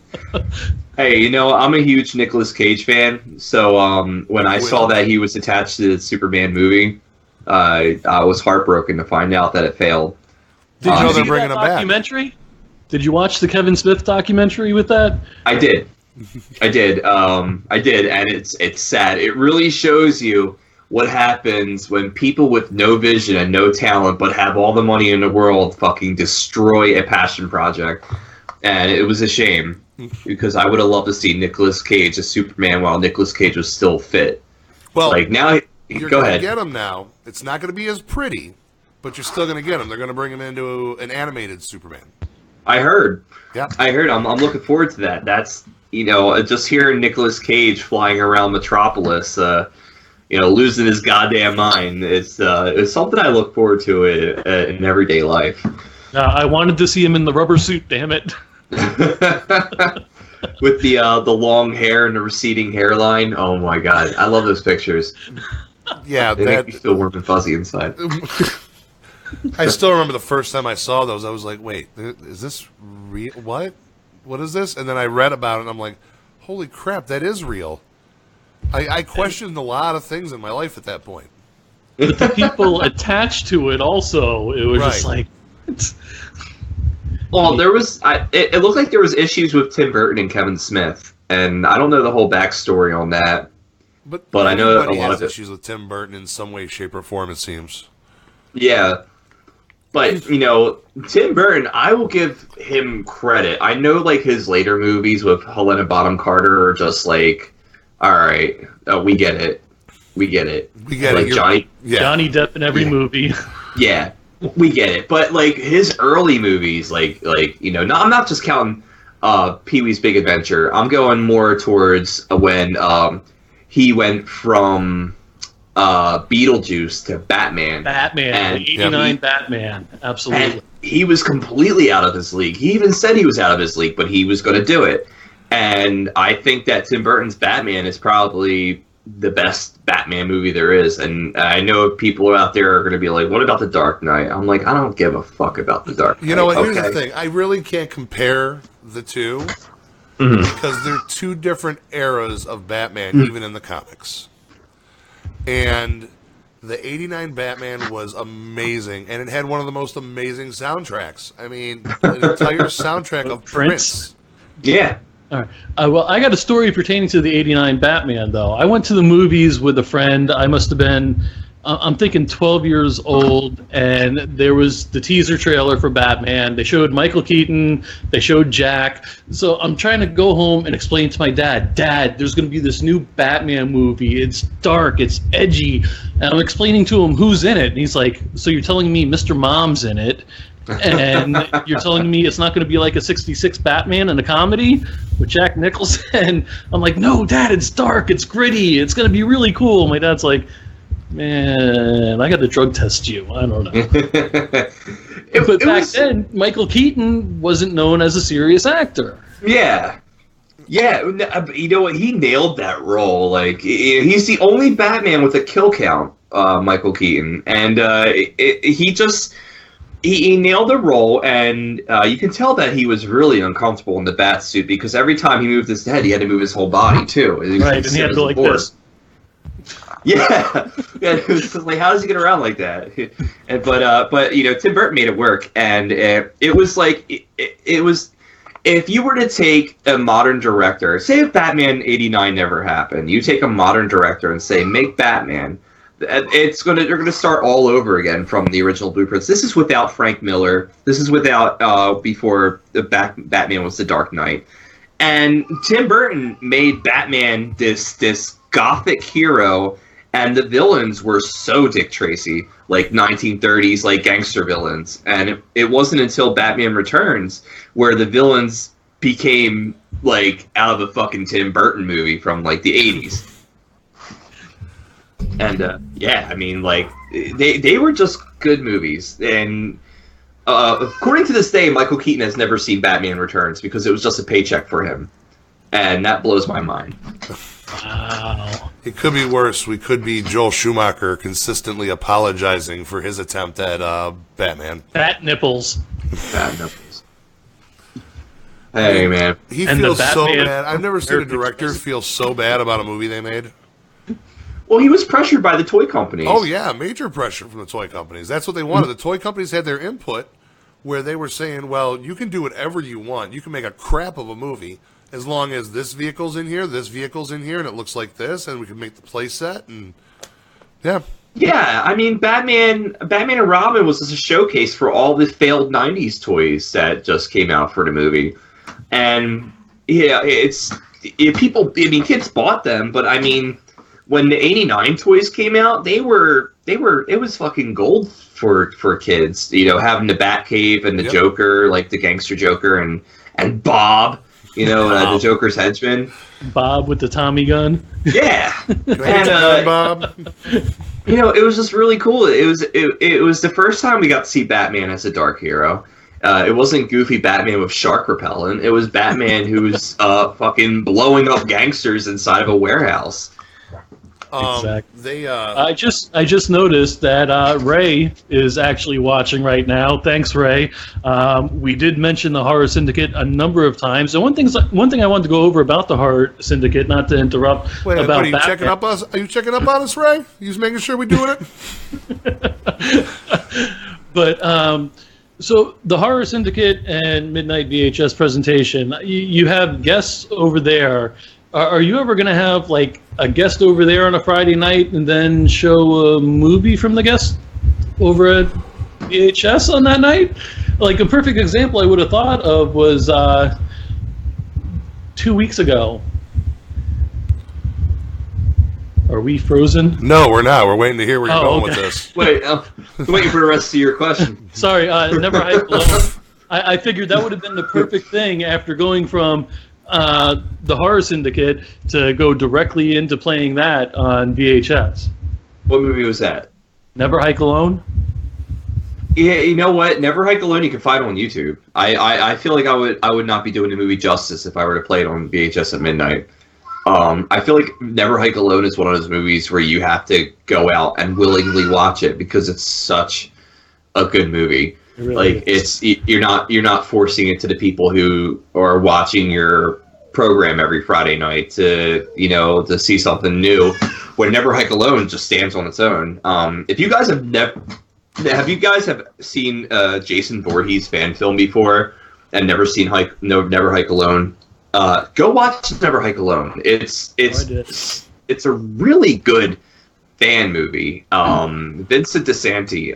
[SPEAKER 3] Hey, I'm a huge Nicolas Cage fan, so when I saw that he was attached to the Superman movie, I was heartbroken to find out that it failed.
[SPEAKER 1] Did you know they're bringing him back?
[SPEAKER 2] Documentary? Did you watch the Kevin Smith documentary with that?
[SPEAKER 3] I did, and it's sad. It really shows you what happens when people with no vision and no talent but have all the money in the world fucking destroy a passion project. And it was a shame, because I would have loved to see Nicolas Cage as Superman while Nicolas Cage was still fit. Well, like now,
[SPEAKER 1] you're
[SPEAKER 3] go
[SPEAKER 1] going
[SPEAKER 3] ahead.
[SPEAKER 1] to get him now. It's not going to be as pretty, but you're still going to get him. They're going to bring him into an animated Superman.
[SPEAKER 3] I heard.
[SPEAKER 1] Yeah.
[SPEAKER 3] I heard. I'm looking forward to that. That's, just hearing Nicolas Cage flying around Metropolis, losing his goddamn mind. It's something I look forward to in everyday life.
[SPEAKER 2] I wanted to see him in the rubber suit, damn it.
[SPEAKER 3] With the long hair and the receding hairline. Oh my god. I love those pictures.
[SPEAKER 1] Yeah,
[SPEAKER 3] they make me feel warm and fuzzy inside.
[SPEAKER 1] I still remember the first time I saw those. I was like, wait, is this real? What is this? And then I read about it, and I'm like, holy crap, that is real. I questioned a lot of things in my life at that point.
[SPEAKER 2] But the people attached to it also, it was just like...
[SPEAKER 3] Well, there was... It looked like there was issues with Tim Burton and Kevin Smith, and I don't know the whole backstory on that. But I know a lot of
[SPEAKER 1] issues with Tim Burton in some way, shape, or form, it seems.
[SPEAKER 3] Yeah. But, you know, Tim Burton, I will give him credit. I know, like, his later movies with Helena Bonham Carter are just like, all right, we get it. We get it.
[SPEAKER 1] We get
[SPEAKER 3] like
[SPEAKER 1] it.
[SPEAKER 2] Johnny Depp in every movie.
[SPEAKER 3] Yeah, we get it. But, like, his early movies, like you know, I'm not just counting Pee-wee's Big Adventure. I'm going more towards when he went from Beetlejuice to Batman.
[SPEAKER 2] And 89 Batman, absolutely.
[SPEAKER 3] And he was completely out of his league. He even said he was out of his league, but he was going to do it. And I think that Tim Burton's Batman is probably the best Batman movie there is. And I know people out there are going to be like, what about The Dark Knight? I'm like, I don't give a fuck about The Dark Knight.
[SPEAKER 1] You know what? Here's the thing. I really can't compare the two because they're two different eras of Batman, even in the comics. And the 89 Batman was amazing, and it had one of the most amazing soundtracks. I mean, an entire soundtrack of Prince.
[SPEAKER 3] Yeah.
[SPEAKER 2] All right. Well, I got a story pertaining to the 89 Batman, though. I went to the movies with a friend. I must have been, I'm thinking 12 years old, and there was the teaser trailer for Batman. They showed Michael Keaton. They showed Jack. So I'm trying to go home and explain to my dad, there's going to be this new Batman movie. It's dark. It's edgy. And I'm explaining to him who's in it. And he's like, so you're telling me Mr. Mom's in it? And you're telling me it's not going to be like a 66 Batman in a comedy with Jack Nicholson? I'm like, no, Dad, it's dark. It's gritty. It's going to be really cool. My dad's like, man, I got to drug test you. I don't know. But back then, Michael Keaton wasn't known as a serious actor.
[SPEAKER 3] Yeah. Yeah, you know what? He nailed that role. Like, he's the only Batman with a kill count, Michael Keaton. And he nailed the role, and you can tell that he was really uncomfortable in the bat suit because every time he moved his head, he had to move his whole body, too.
[SPEAKER 2] Right, and he had to go like this.
[SPEAKER 3] Yeah, it was like, how does he get around like that? But you know, Tim Burton made it work, and it was like it was. If you were to take a modern director, say if Batman '89 never happened, you take a modern director and say make Batman, they're gonna start all over again from the original blueprints. This is without Frank Miller. This is without before the Batman was The Dark Knight, and Tim Burton made Batman this gothic hero. And the villains were so Dick Tracy, like 1930s, like gangster villains. And it wasn't until Batman Returns where the villains became like out of a fucking Tim Burton movie from like the 80s. And yeah, I mean, like they were just good movies. And according to this day, Michael Keaton has never seen Batman Returns because it was just a paycheck for him. And that blows my mind.
[SPEAKER 2] Wow.
[SPEAKER 1] It could be worse. We could be Joel Schumacher consistently apologizing for his attempt at Batman.
[SPEAKER 2] Fat nipples.
[SPEAKER 3] Fat nipples. Hey, man.
[SPEAKER 1] He feels so bad. I've never seen a director feel so bad about a movie they made.
[SPEAKER 3] Well, he was pressured by the toy companies.
[SPEAKER 1] Oh, yeah. Major pressure from the toy companies. That's what they wanted. The toy companies had their input where they were saying, well, you can do whatever you want. You can make a crap of a movie. As long as this vehicle's in here, and it looks like this, and we can make the play set, and yeah. Yeah,
[SPEAKER 3] I mean, Batman and Robin was just a showcase for all the failed 90s toys that just came out for the movie. And, yeah, kids bought them, but I mean, when the 89 toys came out, it was fucking gold for kids, you know, having the Batcave and the Joker, like the gangster Joker, and Bob. You know, the Joker's henchman.
[SPEAKER 2] Bob with the Tommy gun.
[SPEAKER 3] Yeah.
[SPEAKER 1] And, Bob.
[SPEAKER 3] You know, it was just really cool. It was the first time we got to see Batman as a dark hero. It wasn't goofy Batman with shark repellent. It was Batman who's fucking blowing up gangsters inside of a warehouse.
[SPEAKER 2] Exactly. I just noticed that Ray is actually watching right now. Thanks, Ray. We did mention the Horror Syndicate a number of times. And one thing I wanted to go over about the Horror Syndicate, not to interrupt.
[SPEAKER 1] Wait, are you checking up us? Are you checking up on us, Ray? You just making sure we're doing it?
[SPEAKER 2] But so the Horror Syndicate and Midnight VHS presentation, you have guests over there. Are you ever going to have like a guest over there on a Friday night and then show a movie from the guest over at VHS on that night. Like a perfect example I would have thought of was 2 weeks ago. Are we frozen?
[SPEAKER 1] No, we're not. We're waiting to hear where you're going with this.
[SPEAKER 3] Wait, waiting for the rest of your question.
[SPEAKER 2] Sorry, Never Hike Alone. I figured that would have been the perfect thing after going from the Horror Syndicate to go directly into playing that on VHS.
[SPEAKER 3] What movie was that?
[SPEAKER 2] Never Hike Alone?
[SPEAKER 3] Yeah, you know what? Never Hike Alone you can find on YouTube. I feel like I would not be doing the movie justice if I were to play it on VHS at midnight. I feel like Never Hike Alone is one of those movies where you have to go out and willingly watch it because it's such a good movie.
[SPEAKER 2] It really
[SPEAKER 3] is. You're not forcing it to the people who are watching your program every Friday night to see something new. When Never Hike Alone just stands on its own. If you guys have you guys seen Jason Voorhees fan film before and never seen Never Hike Alone? Go watch Never Hike Alone. It's a really good fan movie. Vincent DeSanti,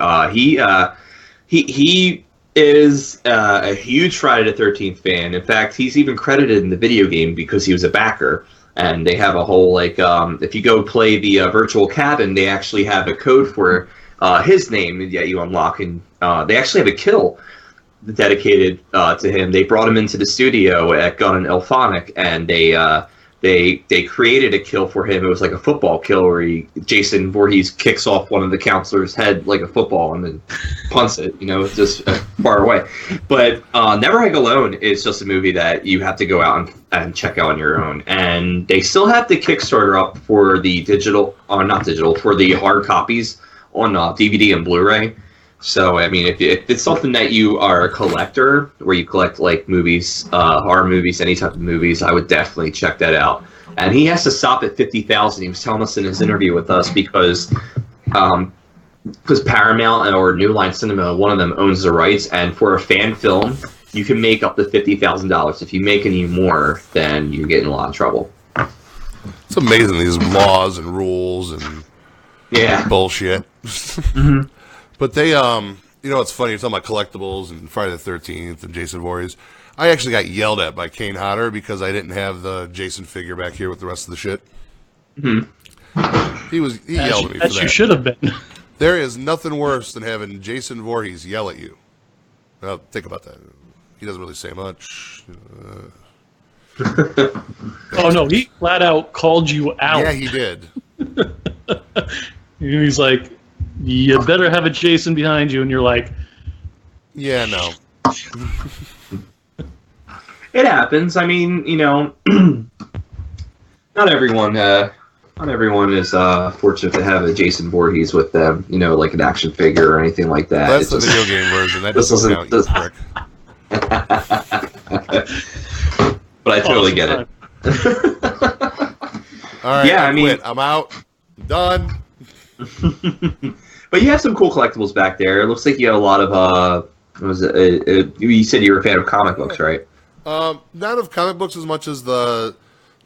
[SPEAKER 3] he is a huge Friday the 13th fan. In fact, he's even credited in the video game because he was a backer. And they have a whole if you go play the virtual cabin, they actually have a code for his name that you unlock, and they actually have a kill dedicated to him. They brought him into the studio at Gun and Elphonic, and they created a kill for him. It was like a football kill where Jason Voorhees kicks off one of the counselor's head like a football and then punts it, just far away. But Never Hike Alone is just a movie that you have to go out and check out on your own. And they still have the Kickstarter up for the for the hard copies on DVD and Blu-ray. So, I mean, if it's something that you are a collector, where you collect, like, movies, horror movies, any type of movies, I would definitely check that out. And he has to stop at 50,000. He was telling us in his interview with us because Paramount or New Line Cinema, one of them owns the rights, and for a fan film, you can make up to $50,000. If you make any more, then you get in a lot of trouble.
[SPEAKER 1] It's amazing, these laws and rules and bullshit.
[SPEAKER 3] Mm-hmm.
[SPEAKER 1] But they, it's funny, you're talking about collectibles and Friday the 13th and Jason Voorhees. I actually got yelled at by Kane Hodder because I didn't have the Jason figure back here with the rest of the shit.
[SPEAKER 3] Mm-hmm.
[SPEAKER 1] He yelled at me for that.
[SPEAKER 2] You should have been.
[SPEAKER 1] There is nothing worse than having Jason Voorhees yell at you. Well, think about that. He doesn't really say much.
[SPEAKER 2] Oh, no, he flat out called you out.
[SPEAKER 1] Yeah, he did.
[SPEAKER 2] He's like, you better have a Jason behind you, and you're like,
[SPEAKER 1] yeah, no.
[SPEAKER 3] It happens. I mean, not everyone is fortunate to have a Jason Voorhees with them, like an action figure or anything like that.
[SPEAKER 1] That's the video game version. That doesn't count, you prick.
[SPEAKER 3] But I totally get it.
[SPEAKER 1] All right,
[SPEAKER 3] yeah,
[SPEAKER 1] I quit. I'm out. Done.
[SPEAKER 3] But you have some cool collectibles back there. It looks like you have a lot of you said you were a fan of comic books, right?
[SPEAKER 1] Not of comic books as much as the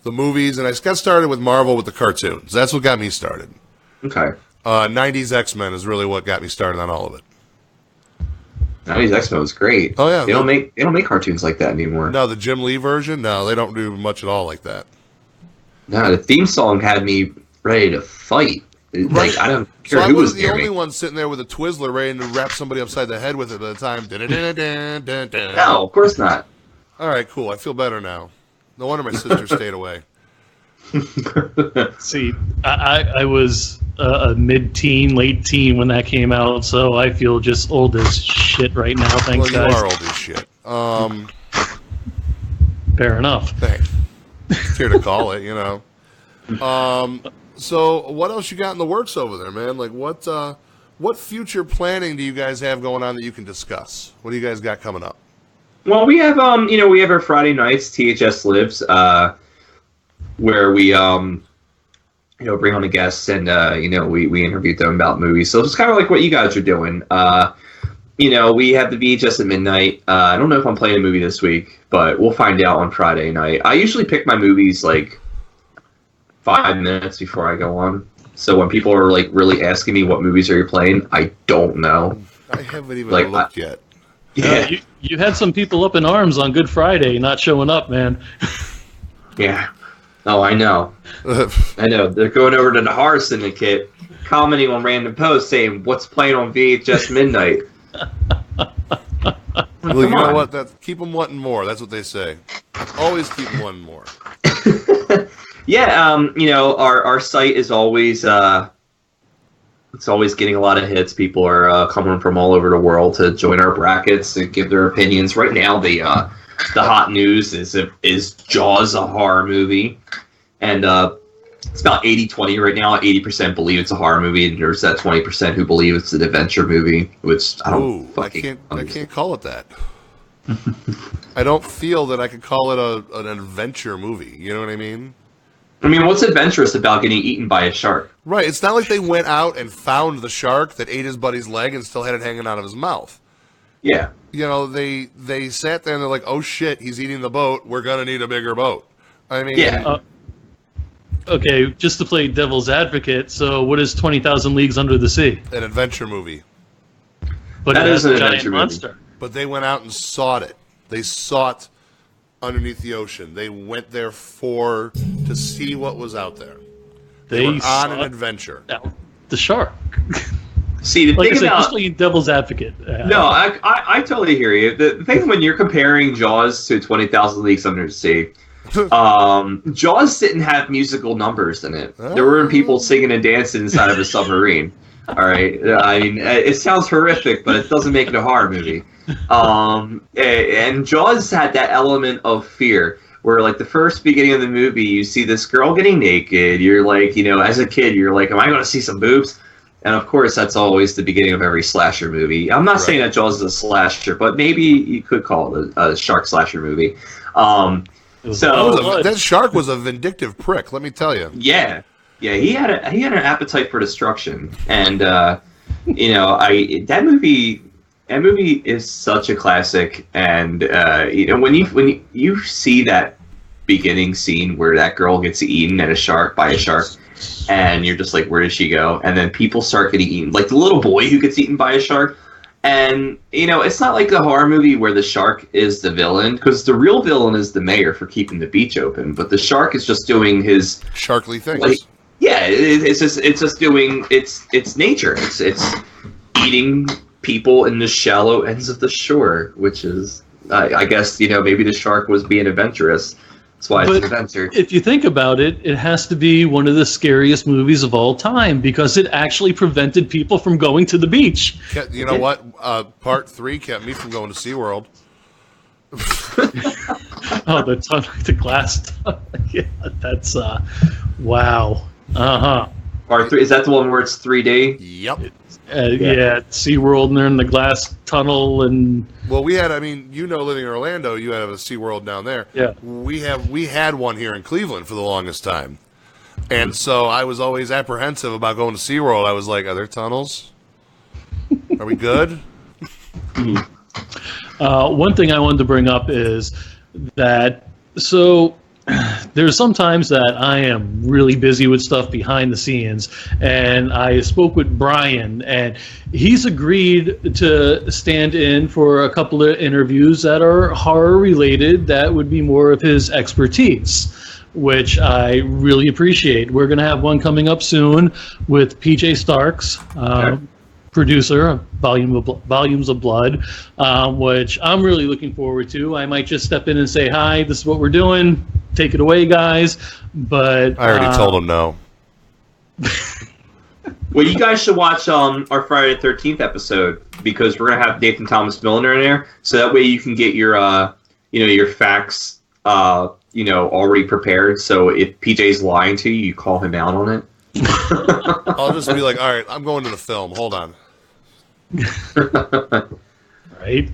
[SPEAKER 1] movies, and I got started with Marvel with the cartoons. That's what got me started.
[SPEAKER 3] Okay.
[SPEAKER 1] 90s X-Men is really what got me started on all of it.
[SPEAKER 3] 90s X-Men was great.
[SPEAKER 1] Oh yeah,
[SPEAKER 3] they don't make cartoons like that anymore.
[SPEAKER 1] No, the Jim Lee version. No, they don't do much at all like that.
[SPEAKER 3] No, the theme song had me ready to fight. Like, I don't care who was near me.
[SPEAKER 1] I wasn't the only one sitting there with a Twizzler ready to wrap somebody upside the head with it by the time.
[SPEAKER 3] No, of course not.
[SPEAKER 1] All right, cool. I feel better now. No wonder my sister stayed away.
[SPEAKER 2] See, I was a mid-teen, late teen when that came out, so I feel just old as shit right now. Thanks,
[SPEAKER 1] guys. Well, you
[SPEAKER 2] guys.
[SPEAKER 1] are old as shit.
[SPEAKER 2] Fair enough.
[SPEAKER 1] Thanks. It's here to call it, So, what else you got in the works over there, man? Like, what future planning do you guys have going on that you can discuss? What do you guys got coming up?
[SPEAKER 3] Well, we have we have our Friday nights, THS Lives, where we bring on a guest and we interview them about movies. So it's kind of like what you guys are doing. We have the VHS at midnight. I don't know if I'm playing a movie this week, but we'll find out on Friday night. I usually pick my movies like 5 minutes before I go on. So when people are like really asking me what movies are you playing, I don't know.
[SPEAKER 1] I haven't even
[SPEAKER 3] Like,
[SPEAKER 1] looked yet.
[SPEAKER 3] Yeah,
[SPEAKER 2] You had some people up in arms on Good Friday not showing up, man.
[SPEAKER 3] yeah. Oh, I know. I know. They're going over to the Horror Syndicate, commenting on random posts saying, "What's playing on VHS midnight?"
[SPEAKER 1] Well, you know what? Keep them wanting more. That's what they say. Always keep them wanting more.
[SPEAKER 3] Yeah, our site is always it's always getting a lot of hits. People are coming from all over the world to join our brackets and give their opinions. Right now, the hot news is Jaws a horror movie, and it's about 80-20 right now. 80% believe it's a horror movie, and there's that 20% who believe it's an adventure movie, which I don't fucking
[SPEAKER 1] I can't call it that. I don't feel that I could call it an adventure movie. You know what I mean?
[SPEAKER 3] I mean, what's adventurous about getting eaten by a shark?
[SPEAKER 1] Right. It's not like they went out and found the shark that ate his buddy's leg and still had it hanging out of his mouth.
[SPEAKER 3] Yeah.
[SPEAKER 1] You know, they sat there and they're like, oh shit, he's eating the boat. We're going to need a bigger boat. I mean...
[SPEAKER 3] Yeah.
[SPEAKER 2] Okay, just to play devil's advocate, so what is 20,000 Leagues Under the Sea?
[SPEAKER 1] An adventure movie.
[SPEAKER 2] But
[SPEAKER 3] That
[SPEAKER 2] it
[SPEAKER 3] is
[SPEAKER 2] has
[SPEAKER 3] an
[SPEAKER 2] a giant
[SPEAKER 3] adventure movie.
[SPEAKER 2] monster.
[SPEAKER 1] But they went out and sought it. They sought underneath the ocean. They went there to see what was out there. They were on an adventure.
[SPEAKER 2] The shark.
[SPEAKER 3] See, the
[SPEAKER 2] Like I
[SPEAKER 3] thing
[SPEAKER 2] said,
[SPEAKER 3] about...
[SPEAKER 2] just playing devil's advocate.
[SPEAKER 3] No, I totally hear you. The thing when you're comparing Jaws to 20,000 Leagues Under the Sea, Jaws didn't have musical numbers in it. There weren't people singing and dancing inside of a submarine. All right, I mean, it sounds horrific, but it doesn't make it a horror movie. And Jaws had that element of fear, where like the first beginning of the movie, you see this girl getting naked. You're like, as a kid, you're like, am I going to see some boobs? And of course, that's always the beginning of every slasher movie. I'm not saying that Jaws is a slasher, but maybe you could call it a shark slasher movie.
[SPEAKER 1] That shark was a vindictive prick, let me tell you.
[SPEAKER 3] Yeah, he had an appetite for destruction, and that movie is such a classic. And when you see that beginning scene where that girl gets eaten by a shark, and you're just like, where does she go? And then people start getting eaten, like the little boy who gets eaten by a shark. And, it's not like a horror movie where the shark is the villain, because the real villain is the mayor for keeping the beach open. But the shark is just doing his...
[SPEAKER 1] Sharkly things.
[SPEAKER 3] It's just doing its nature. It's eating people in the shallow ends of the shore, which is, I guess, maybe the shark was being adventurous. That's why it's an adventure.
[SPEAKER 2] If you think about it, it has to be one of the scariest movies of all time because it actually prevented people from going to the beach.
[SPEAKER 1] You know what? Part 3 kept me from going to SeaWorld.
[SPEAKER 2] The glass. Yeah, that's wow.
[SPEAKER 3] Part 3, is that the one where it's 3D?
[SPEAKER 1] Yep.
[SPEAKER 2] Yeah, SeaWorld, and they're in the glass tunnel, and
[SPEAKER 1] well, we had. I mean, living in Orlando, you have a SeaWorld down there.
[SPEAKER 2] Yeah.
[SPEAKER 1] We had one here in Cleveland for the longest time, and so I was always apprehensive about going to SeaWorld. I was like, are there tunnels? Are we good?
[SPEAKER 2] One thing I wanted to bring up is that there's sometimes that I am really busy with stuff behind the scenes, and I spoke with Bryan, and he's agreed to stand in for a couple of interviews that are horror related that would be more of his expertise, which I really appreciate. We're going to have one coming up soon with PJ Starks, producer of Volumes of Blood, which I'm really looking forward to. I might just step in and say, hi, this is what we're doing. Take it away, guys. But
[SPEAKER 1] I already told him no.
[SPEAKER 3] Well, you guys should watch our Friday the 13th episode, because we're gonna have Nathan Thomas Milner in there, so that way you can get your your facts already prepared. So if PJ's lying to you, you call him out on it.
[SPEAKER 1] I'll just be like, all right, I'm going to the film. Hold on.
[SPEAKER 2] Right.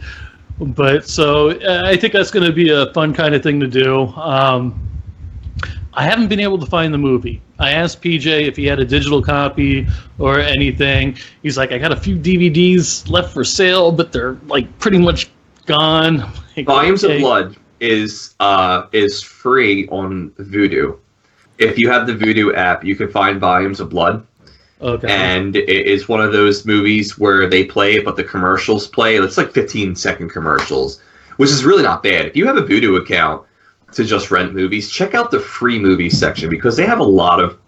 [SPEAKER 2] But so I think that's going to be a fun kind of thing to do. I haven't been able to find the movie. I asked PJ if he had a digital copy or anything. He's like, I got a few DVDs left for sale, but they're like pretty much gone. Like,
[SPEAKER 3] Volumes of Blood is free on Vudu. If you have the Vudu app, you can find Volumes of Blood.
[SPEAKER 2] Okay.
[SPEAKER 3] And it is one of those movies where they play it, but the commercials play. It's like 15-second commercials, which is really not bad. If you have a Vudu account to just rent movies, check out the free movies section because they have a lot of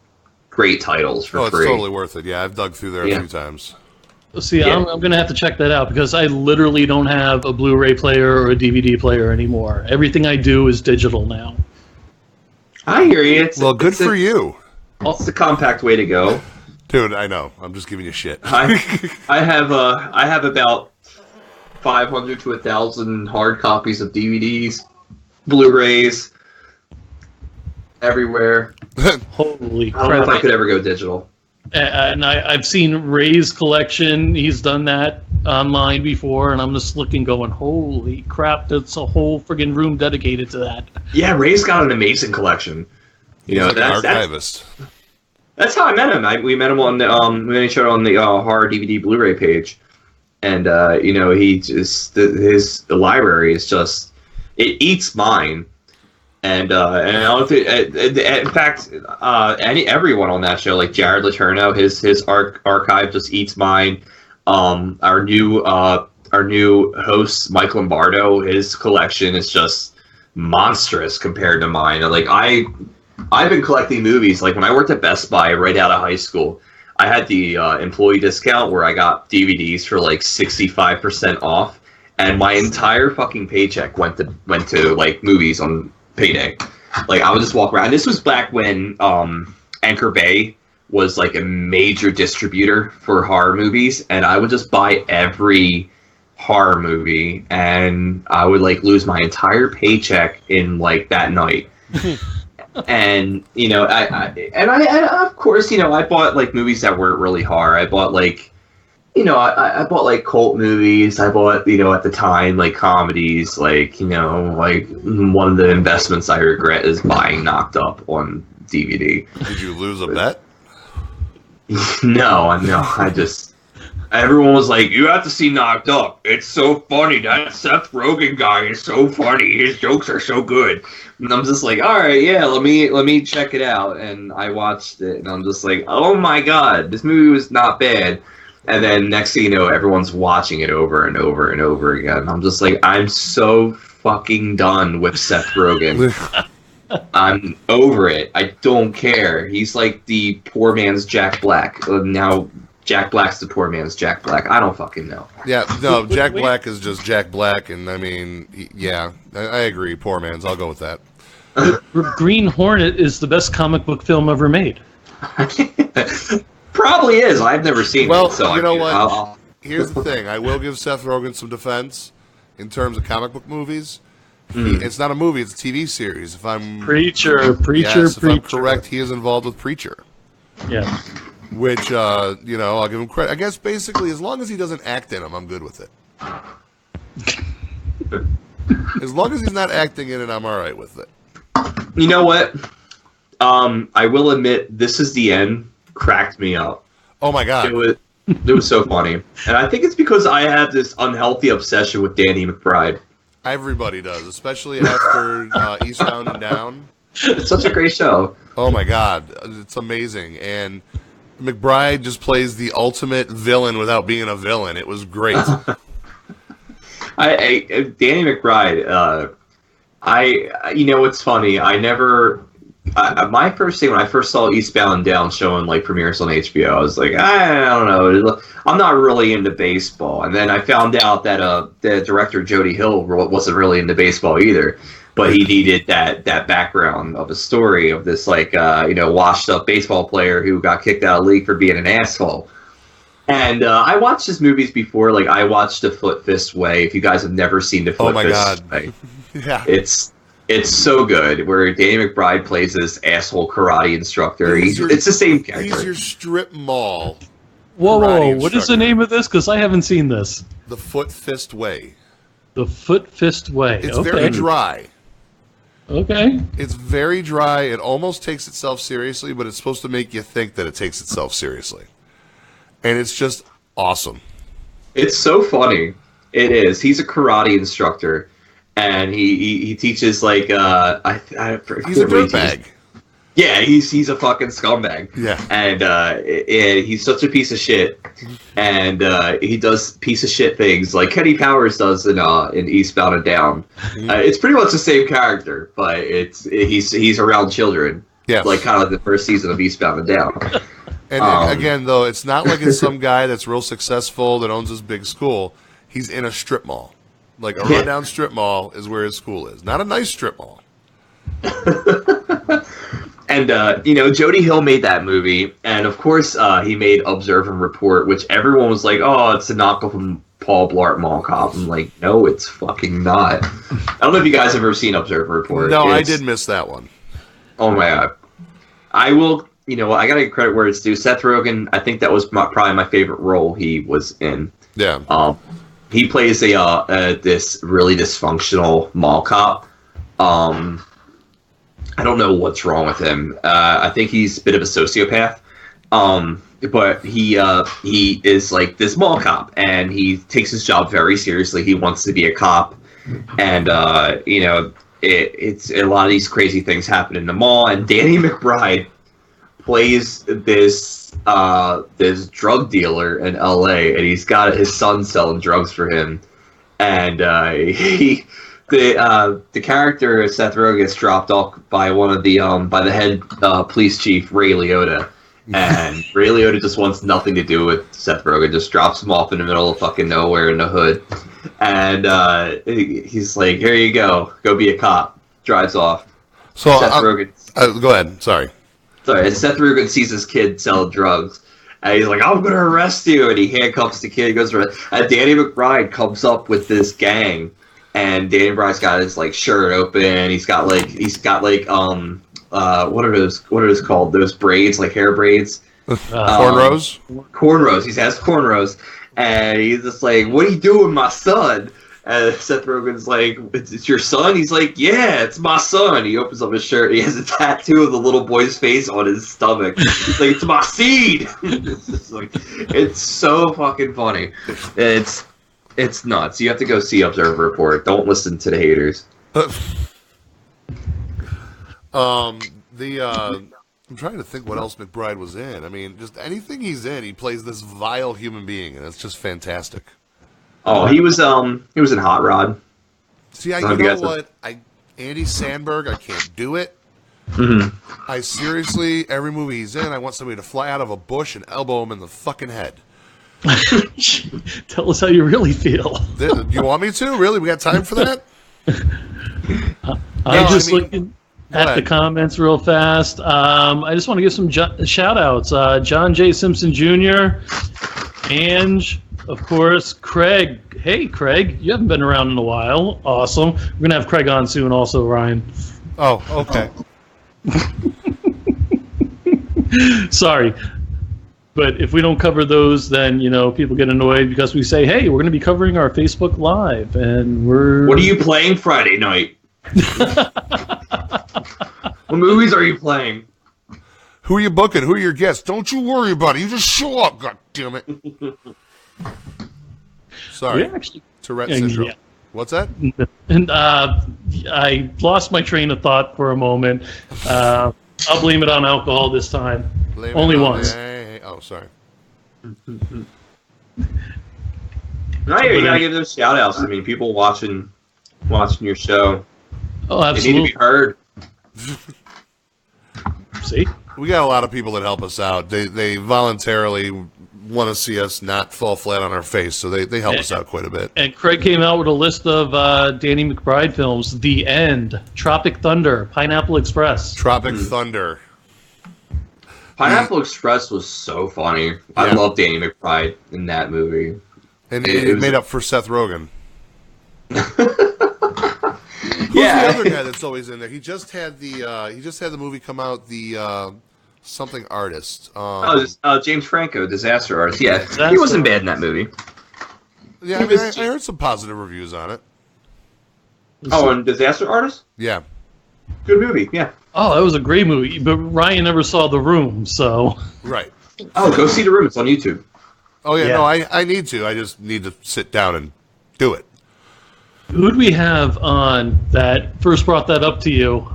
[SPEAKER 3] great titles for free.
[SPEAKER 1] It's totally worth it. Yeah, I've dug through there a few times.
[SPEAKER 2] See, yeah. I'm going to have to check that out because I literally don't have a Blu-ray player or a DVD player anymore. Everything I do is digital now.
[SPEAKER 3] I hear you.
[SPEAKER 1] Good for you.
[SPEAKER 3] It's the compact way to go.
[SPEAKER 1] Dude, I know. I'm just giving you shit.
[SPEAKER 3] I have about 500 to 1,000 hard copies of DVDs, Blu-rays, everywhere.
[SPEAKER 2] Holy crap.
[SPEAKER 3] I don't know if I could ever go digital.
[SPEAKER 2] And I've seen Ray's collection. He's done that online before, and I'm just looking going, holy crap, that's a whole friggin' room dedicated to that.
[SPEAKER 3] Yeah, Ray's got an amazing collection.
[SPEAKER 1] He's like an archivist.
[SPEAKER 3] That's how I met him. We met him on the we showed on the horror DVD Blu-ray page, and he just his library is just it eats mine, and I don't think in fact everyone on that show like Jared Letourneau his archive just eats mine. Our new host Mike Lombardo, his collection is just monstrous compared to mine. Like I've been collecting movies. Like when I worked at Best Buy right out of high school, I had the employee discount where I got DVDs for like 65% off, and my entire fucking paycheck went to like movies on payday. Like I would just walk around. This was back when Anchor Bay was like a major distributor for horror movies, and I would just buy every horror movie, and I would like lose my entire paycheck in like that night. And I of course I bought like movies that weren't really horror. I bought like I bought like cult movies. I bought at the time like comedies. Like like one of the investments I regret is buying Knocked Up on DVD.
[SPEAKER 1] Did you lose a bet?
[SPEAKER 3] No. I just everyone was like, you have to see Knocked Up. It's so funny. That Seth Rogen guy is so funny. His jokes are so good. And I'm just like, all right, yeah, let me check it out. And I watched it, and I'm just like, oh my god, this movie was not bad. And then next thing you know, everyone's watching it over and over and over again. And I'm just like, I'm so fucking done with Seth Rogen. I'm over it. I don't care. He's like the poor man's Jack Black. Now Jack Black's the poor man's Jack Black. I don't fucking know.
[SPEAKER 1] Yeah, no, Jack Black is just Jack Black, and I mean, yeah, I agree. Poor man's. I'll go with that.
[SPEAKER 2] Green Hornet is the best comic book film ever made.
[SPEAKER 3] Probably is. I've never seen it. So
[SPEAKER 1] you know what? Here's the thing. I will give Seth Rogen some defense in terms of comic book movies. It's not a movie; it's a TV series. If I'm
[SPEAKER 2] Preacher.
[SPEAKER 1] If I'm correct, he is involved with Preacher.
[SPEAKER 2] Yeah.
[SPEAKER 1] Which I'll give him credit. I guess basically, as long as he doesn't act in them, I'm good with it. As long as he's not acting in it, I'm all right with it.
[SPEAKER 3] You know what? I will admit, This Is the End cracked me up.
[SPEAKER 1] Oh my god.
[SPEAKER 3] It was so funny. And I think it's because I have this unhealthy obsession with Danny McBride.
[SPEAKER 1] Everybody does, especially after Eastbound and Down.
[SPEAKER 3] It's such a great show.
[SPEAKER 1] Oh my god. It's amazing. And McBride just plays the ultimate villain without being a villain. It was great.
[SPEAKER 3] Danny McBride, it's funny. My first thing when I first saw Eastbound and Down showing like premieres on HBO, I was like, I don't know, I'm not really into baseball. And then I found out that the director Jody Hill wasn't really into baseball either, but he needed that background of a story of this like washed up baseball player who got kicked out of the league for being an asshole. And I watched his movies before. Like I watched The Foot Fist Way. If you guys have never seen The Foot Fist Way,
[SPEAKER 1] yeah,
[SPEAKER 3] it's so good. Where Danny McBride plays this asshole karate instructor. It's the same character.
[SPEAKER 1] He's your strip mall.
[SPEAKER 2] Whoa! What is the name of this? Because I haven't seen this.
[SPEAKER 1] The Foot Fist Way.
[SPEAKER 2] The Foot Fist Way.
[SPEAKER 1] It's very dry.
[SPEAKER 2] Okay.
[SPEAKER 1] It's very dry. It almost takes itself seriously, but it's supposed to make you think that it takes itself seriously. And it's just awesome.
[SPEAKER 3] It's so funny. It is. He's a karate instructor, and he teaches like
[SPEAKER 1] he's a dirtbag.
[SPEAKER 3] Yeah, he's a fucking scumbag.
[SPEAKER 1] Yeah.
[SPEAKER 3] And he's such a piece of shit. And he does piece of shit things like Kenny Powers does in Eastbound and Down. It's pretty much the same character, but he's around children.
[SPEAKER 1] Yeah.
[SPEAKER 3] Like kind of like the first season of Eastbound and Down.
[SPEAKER 1] And again, though, it's not like it's some guy that's real successful that owns this big school. He's in a strip mall. Like a rundown strip mall is where his school is. Not a nice strip mall.
[SPEAKER 3] And, Jody Hill made that movie, and of course he made Observe and Report, which everyone was like, oh, it's a knockoff of Paul Blart Mall Cop. I'm like, no, it's fucking not. I don't know if you guys have ever seen Observe and Report.
[SPEAKER 1] No, I did miss that one.
[SPEAKER 3] Oh, my God. I will, I gotta give credit where it's due. Seth Rogen, I think that was probably my favorite role he was in.
[SPEAKER 1] Yeah.
[SPEAKER 3] He plays this really dysfunctional mall cop. I don't know what's wrong with him. I think he's a bit of a sociopath. But he is like this mall cop, and he takes his job very seriously. He wants to be a cop, and it's a lot of these crazy things happen in the mall. And Danny McBride plays this drug dealer in L.A., and he's got his son selling drugs for him, and the character Seth Rogen gets dropped off by one of the by the head police chief Ray Liotta, and Ray Liotta just wants nothing to do with Seth Rogen. Just drops him off in the middle of fucking nowhere in the hood, and he's like, "Here you go be a cop." Drives off.
[SPEAKER 1] So
[SPEAKER 3] Seth Rogen.
[SPEAKER 1] Go ahead. Sorry.
[SPEAKER 3] And Seth Rogen sees his kid sell drugs. And he's like, I'm going to arrest you. And he handcuffs the kid. He goes for it. And Danny McBride comes up with this gang. And Danny McBride's got his like shirt open. He's got like what are those called? Those braids, like hair braids.
[SPEAKER 1] Cornrows?
[SPEAKER 3] Cornrows. He has cornrows. And he's just like, what are you doing, my son? And Seth Rogen's like, it's your son? He's like, yeah, it's my son. He opens up his shirt. He has a tattoo of the little boy's face on his stomach. He's like, it's my seed. It's so fucking funny. It's nuts. You have to go see Observe Report. Don't listen to the haters.
[SPEAKER 1] I'm trying to think what else McBride was in. I mean, just anything he's in, he plays this vile human being, and it's just fantastic.
[SPEAKER 3] Oh, he was in Hot Rod.
[SPEAKER 1] See, you know what? Andy Samberg, I can't do it. Mm-hmm. I seriously, every movie he's in, I want somebody to fly out of a bush and elbow him in the fucking head.
[SPEAKER 2] Tell us how you really feel.
[SPEAKER 1] You want me to? Really? We got time for that?
[SPEAKER 2] Looking at the comments real fast. I just want to give some shout-outs. John J. Simpson Jr., Ange, of course, Craig. Hey, Craig, you haven't been around in a while. Awesome. We're going to have Craig on soon also, Ryan.
[SPEAKER 1] Oh, okay.
[SPEAKER 2] Sorry. But if we don't cover those, then, people get annoyed because we say, hey, we're going to be covering our Facebook Live, and we're...
[SPEAKER 3] What are you playing Friday night? What movies are you playing?
[SPEAKER 1] Who are you booking? Who are your guests? Don't you worry about it. You just show up, God damn it. Sorry. Tourette syndrome. Yeah. What's that?
[SPEAKER 2] And I lost my train of thought for a moment. I'll blame it on alcohol this time. Only once.
[SPEAKER 1] Oh, sorry.
[SPEAKER 3] You gotta give those shout outs. I mean, people watching your show.
[SPEAKER 2] Oh, absolutely.
[SPEAKER 3] They need to be heard.
[SPEAKER 2] See?
[SPEAKER 1] We got a lot of people that help us out. They voluntarily want to see us not fall flat on our face, so they help us out quite a bit.
[SPEAKER 2] And Craig came out with a list of Danny McBride films: The End, Tropic Thunder, Pineapple Express.
[SPEAKER 1] Tropic Thunder.
[SPEAKER 3] Pineapple Express was so funny. Yeah. I love Danny McBride in that movie.
[SPEAKER 1] And it made up for Seth Rogen. Who's the other guy that's always in there? He just had the movie come out, the something artist.
[SPEAKER 3] James Franco, Disaster Artist. Yeah, he wasn't bad in that movie.
[SPEAKER 1] Yeah, I mean, I heard some positive reviews on it.
[SPEAKER 3] Oh, and Disaster Artist?
[SPEAKER 1] Yeah.
[SPEAKER 3] Good movie, yeah.
[SPEAKER 2] Oh, that was a great movie, but Ryan never saw The Room, so...
[SPEAKER 1] Right.
[SPEAKER 3] Oh, go see The Room. It's on YouTube.
[SPEAKER 1] Oh, yeah. No, I need to. I just need to sit down and do it.
[SPEAKER 2] Who'd we have on that first brought that up to you?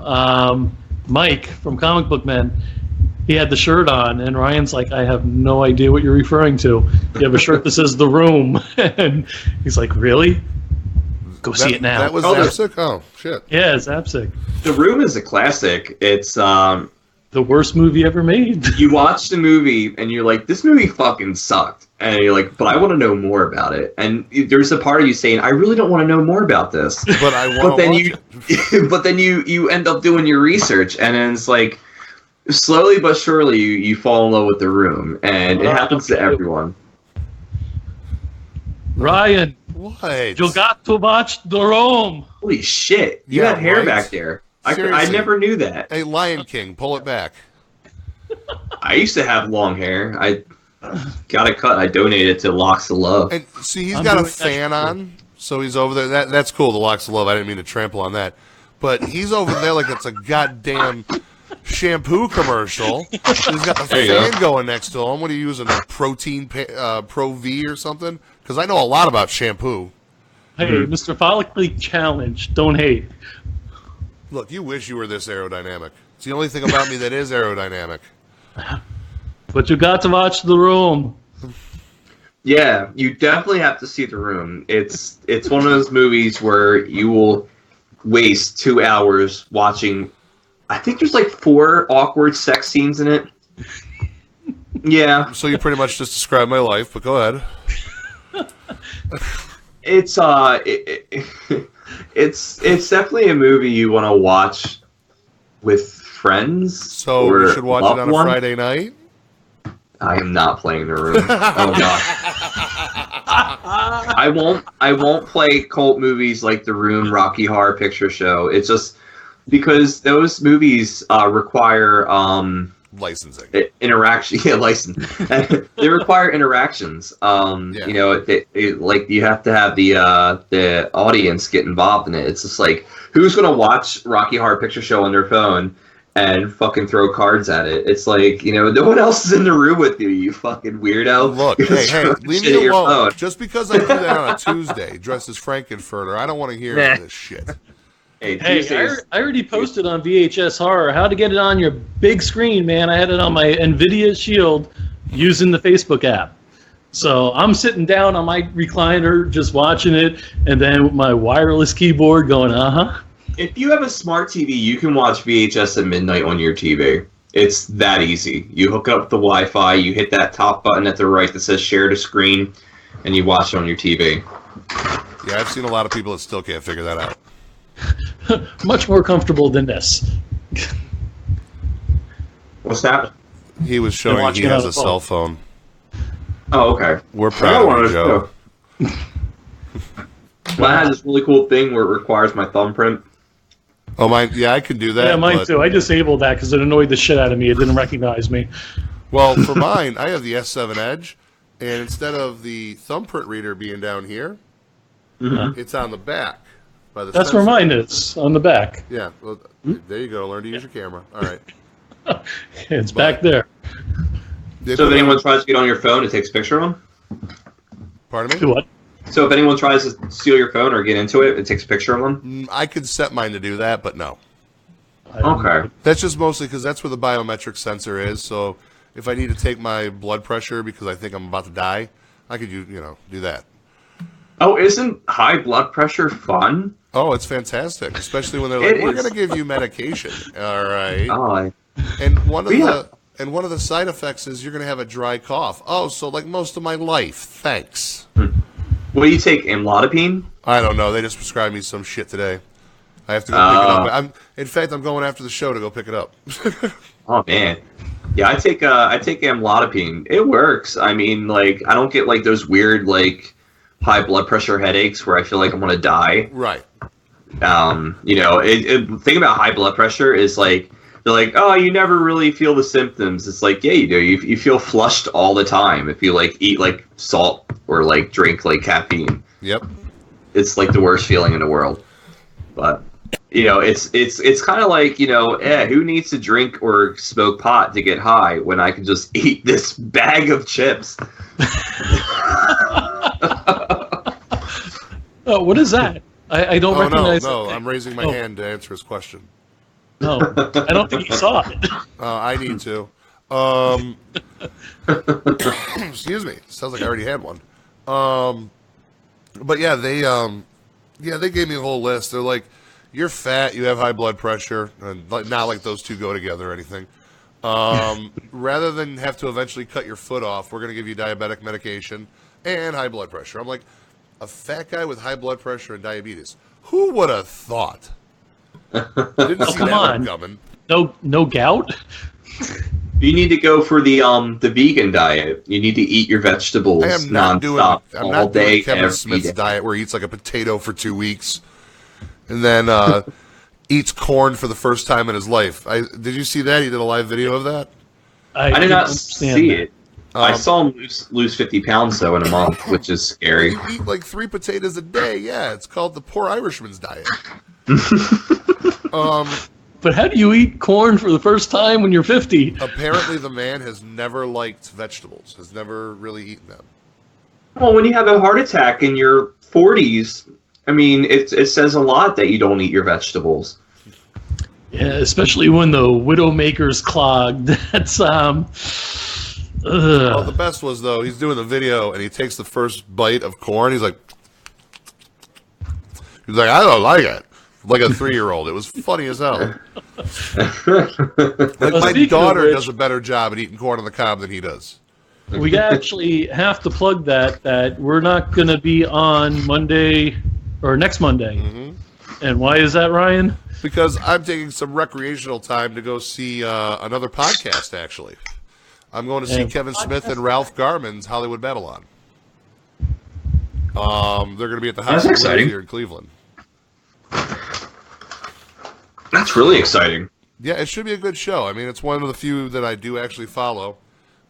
[SPEAKER 2] Mike from Comic Book Men, he had the shirt on, and Ryan's like, I have no idea what you're referring to. You have a shirt that says The Room. And he's like, really? Go see it now.
[SPEAKER 1] That was Zapsik? Oh, shit.
[SPEAKER 2] Yeah, Zapsik.
[SPEAKER 3] The Room is a classic. It's
[SPEAKER 2] the worst movie ever made.
[SPEAKER 3] You watch the movie and you're like, this movie fucking sucked. And you're like, but I want to know more about it. And there's a part of you saying, I really don't want to know more about this.
[SPEAKER 1] But I want to watch it.
[SPEAKER 3] But then you end up doing your research, and then it's like, slowly but surely you fall in love with The Room. And it happens to everyone.
[SPEAKER 2] Ryan,
[SPEAKER 1] What?
[SPEAKER 2] you got to watch The Room.
[SPEAKER 3] Holy shit. You
[SPEAKER 1] Yeah,
[SPEAKER 3] had hair
[SPEAKER 1] right?
[SPEAKER 3] back there. I
[SPEAKER 1] Seriously.
[SPEAKER 3] never knew that.
[SPEAKER 1] Hey, Lion King, pull it back.
[SPEAKER 3] I used to have long hair. I got it cut. I donated it to Locks of Love.
[SPEAKER 1] And see, he's
[SPEAKER 2] I'm
[SPEAKER 1] got a
[SPEAKER 2] doing
[SPEAKER 1] fan
[SPEAKER 2] that.
[SPEAKER 1] on, so he's over there. That's cool, the Locks of Love. I didn't mean to trample on that. But he's over there like it's a goddamn shampoo commercial. He's got the
[SPEAKER 3] There you
[SPEAKER 1] fan going next to him. What are you using, a Protein Pro V or something? Because I know a lot about shampoo.
[SPEAKER 2] Hey, Mr. Follically Challenged, don't hate.
[SPEAKER 1] Look, you wish you were this aerodynamic. It's the only thing about me that is aerodynamic.
[SPEAKER 2] But you got to watch The Room.
[SPEAKER 3] Yeah, you definitely have to see The Room. It's one of those movies where you will waste 2 hours watching. I think there's like 4 awkward sex scenes in it. Yeah,
[SPEAKER 1] So you pretty much just described my life, but go ahead.
[SPEAKER 3] it's it's definitely a movie you want to watch with friends.
[SPEAKER 1] So
[SPEAKER 3] or
[SPEAKER 1] we should watch it
[SPEAKER 3] loved
[SPEAKER 1] on a
[SPEAKER 3] one.
[SPEAKER 1] Friday night?
[SPEAKER 3] I am not playing The Room. Oh god. I won't play cult movies like The Room, Rocky Horror Picture Show. It's just because those movies require
[SPEAKER 1] Licensing.
[SPEAKER 3] interaction. Yeah, license. They require interactions.
[SPEAKER 1] Yeah.
[SPEAKER 3] You know, like you have to have the audience get involved in it. It's just like, who's gonna watch Rocky Horror Picture Show on their phone and fucking throw cards at it? It's like, you know, no one else is in the room with you, you fucking weirdo.
[SPEAKER 1] Look,
[SPEAKER 3] You're
[SPEAKER 1] hey,
[SPEAKER 3] throwing
[SPEAKER 1] leave
[SPEAKER 3] shit
[SPEAKER 1] me
[SPEAKER 3] at your
[SPEAKER 1] alone.
[SPEAKER 3] phone.
[SPEAKER 1] Just because I do that on a Tuesday, dressed as Frankenfurter, I don't want to hear any of this shit.
[SPEAKER 3] Hey,
[SPEAKER 2] Hey,
[SPEAKER 3] Tuesdays-
[SPEAKER 2] I already posted on VHS Horror how to get it on your big screen, man. I had it on my NVIDIA Shield using the Facebook app. So I'm sitting down on my recliner just watching it, and then with my wireless keyboard going, uh-huh.
[SPEAKER 3] If you have a smart TV, you can watch VHS at midnight on your TV. It's that easy. You hook up the Wi-Fi, you hit that top button at the right that says share to screen, and you watch it on your TV.
[SPEAKER 1] Yeah, I've seen a lot of people that still can't figure that out.
[SPEAKER 2] Much more comfortable than this.
[SPEAKER 3] What's that?
[SPEAKER 1] He was showing
[SPEAKER 2] watching
[SPEAKER 1] he
[SPEAKER 2] it
[SPEAKER 1] has
[SPEAKER 2] on
[SPEAKER 1] a
[SPEAKER 2] the phone.
[SPEAKER 1] cell phone.
[SPEAKER 3] Oh, okay.
[SPEAKER 1] We're
[SPEAKER 3] I got
[SPEAKER 1] proud
[SPEAKER 3] one
[SPEAKER 1] of
[SPEAKER 3] of
[SPEAKER 1] you,
[SPEAKER 3] those
[SPEAKER 1] Joe.
[SPEAKER 3] too. Mine has this really cool thing where it requires my thumbprint.
[SPEAKER 1] Oh, mine. Yeah, I can do that.
[SPEAKER 2] Yeah, mine
[SPEAKER 1] but-
[SPEAKER 2] too. I disabled that because it annoyed the shit out of me. It didn't recognize me.
[SPEAKER 1] Well, for mine, I have the S7 Edge, and instead of the thumbprint reader being down here, it's on the back. By the
[SPEAKER 2] That's
[SPEAKER 1] sensor.
[SPEAKER 2] where mine is, on the back.
[SPEAKER 1] Yeah, well, there you go. Learn to use your camera. All right.
[SPEAKER 2] It's back there.
[SPEAKER 3] So if anyone tries to get on your phone, it takes a picture of them?
[SPEAKER 1] Pardon
[SPEAKER 2] Do
[SPEAKER 1] me?
[SPEAKER 2] what?
[SPEAKER 3] So if anyone tries to steal your phone or get into it, it takes a picture of them?
[SPEAKER 1] I could set mine to do that, but no.
[SPEAKER 2] I don't
[SPEAKER 3] Okay.
[SPEAKER 1] That's just mostly because that's where the biometric sensor is. So if I need to take my blood pressure because I think I'm about to die, I could, do that.
[SPEAKER 3] Oh, isn't high blood pressure fun?
[SPEAKER 1] Oh, it's fantastic, especially when they're like,
[SPEAKER 3] It
[SPEAKER 1] "We're
[SPEAKER 3] is.
[SPEAKER 1] going to give you medication." All right.
[SPEAKER 3] Oh,
[SPEAKER 1] And one of
[SPEAKER 3] Yeah.
[SPEAKER 1] one of the side effects is you're going to have a dry cough. Oh, so like most of my life. Thanks.
[SPEAKER 3] what do you take, amlodipine?
[SPEAKER 1] I don't know. They just prescribed me some shit today. I have to go pick it up. In fact, I'm going after the show to go pick it up.
[SPEAKER 3] Oh man, yeah, I take amlodipine. It works. I mean, like, I don't get like those weird like high blood pressure headaches where I feel like I'm gonna die.
[SPEAKER 1] Right.
[SPEAKER 3] The thing about high blood pressure is like they're like, oh, you never really feel the symptoms. It's like, yeah, you do. You feel flushed all the time if you like eat like salt or like drink like caffeine.
[SPEAKER 1] Yep.
[SPEAKER 3] It's like the worst feeling in the world. But it's kind of like, who needs to drink or smoke pot to get high when I can just eat this bag of chips?
[SPEAKER 2] Oh, what is that? I don't
[SPEAKER 1] Oh,
[SPEAKER 2] recognize
[SPEAKER 1] no.
[SPEAKER 2] it.
[SPEAKER 1] I'm raising my
[SPEAKER 2] Oh.
[SPEAKER 1] hand to answer his question.
[SPEAKER 2] No, I don't think he saw it.
[SPEAKER 1] I need to. Excuse me. Sounds like I already had one. But yeah, they gave me a whole list. They're like, you're fat, you have high blood pressure, and not like those two go together or anything. Rather than have to eventually cut your foot off, we're going to give you diabetic medication and high blood pressure. I'm like, a fat guy with high blood pressure and diabetes. Who would have thought? Didn't see
[SPEAKER 2] come
[SPEAKER 1] that one
[SPEAKER 2] on.
[SPEAKER 1] coming.
[SPEAKER 2] No gout?
[SPEAKER 3] You need to go for the vegan diet. You need to eat your vegetables
[SPEAKER 1] I am not doing.
[SPEAKER 3] nonstop
[SPEAKER 1] I'm
[SPEAKER 3] all
[SPEAKER 1] not
[SPEAKER 3] day,
[SPEAKER 1] doing Kevin
[SPEAKER 3] every
[SPEAKER 1] Smith's
[SPEAKER 3] day.
[SPEAKER 1] diet where he eats like a potato for 2 weeks, and then eats corn for the first time in his life. Did you see that? He did a live video of that.
[SPEAKER 3] I did
[SPEAKER 2] didn't
[SPEAKER 3] not
[SPEAKER 2] understand
[SPEAKER 3] see
[SPEAKER 2] that.
[SPEAKER 3] it. I saw him lose 50 pounds though in a month, which is scary.
[SPEAKER 1] You eat like 3 potatoes a day. Yeah, it's called the poor Irishman's diet.
[SPEAKER 2] But how do you eat corn for the first time when you're 50?
[SPEAKER 1] Apparently, the man has never liked vegetables. Has never really eaten them.
[SPEAKER 3] Well, when you have a heart attack in your 40s, I mean, it says a lot that you don't eat your vegetables.
[SPEAKER 2] Yeah, especially when the Widowmaker's clogged. That's
[SPEAKER 1] Well, the best was though he's doing the video and he takes the first bite of corn. He's like, I don't like it. Like a 3-year-old. It was funny as hell. Like my
[SPEAKER 2] speaking of
[SPEAKER 1] daughter
[SPEAKER 2] which-
[SPEAKER 1] does a better job at eating corn on the cob than he does.
[SPEAKER 2] we actually have to plug that we're not going to be on Monday or next Monday. And why is that, Ryan?
[SPEAKER 1] Because I'm taking some recreational time to go see another podcast, actually. I'm going to see
[SPEAKER 2] And
[SPEAKER 1] Kevin Smith and Ralph Garman's Hollywood Babylon. They're going to be at the House of Blues
[SPEAKER 3] exciting.
[SPEAKER 1] here in Cleveland.
[SPEAKER 3] That's really exciting.
[SPEAKER 1] Yeah, it should be a good show. I mean, it's one of the few that I do actually follow,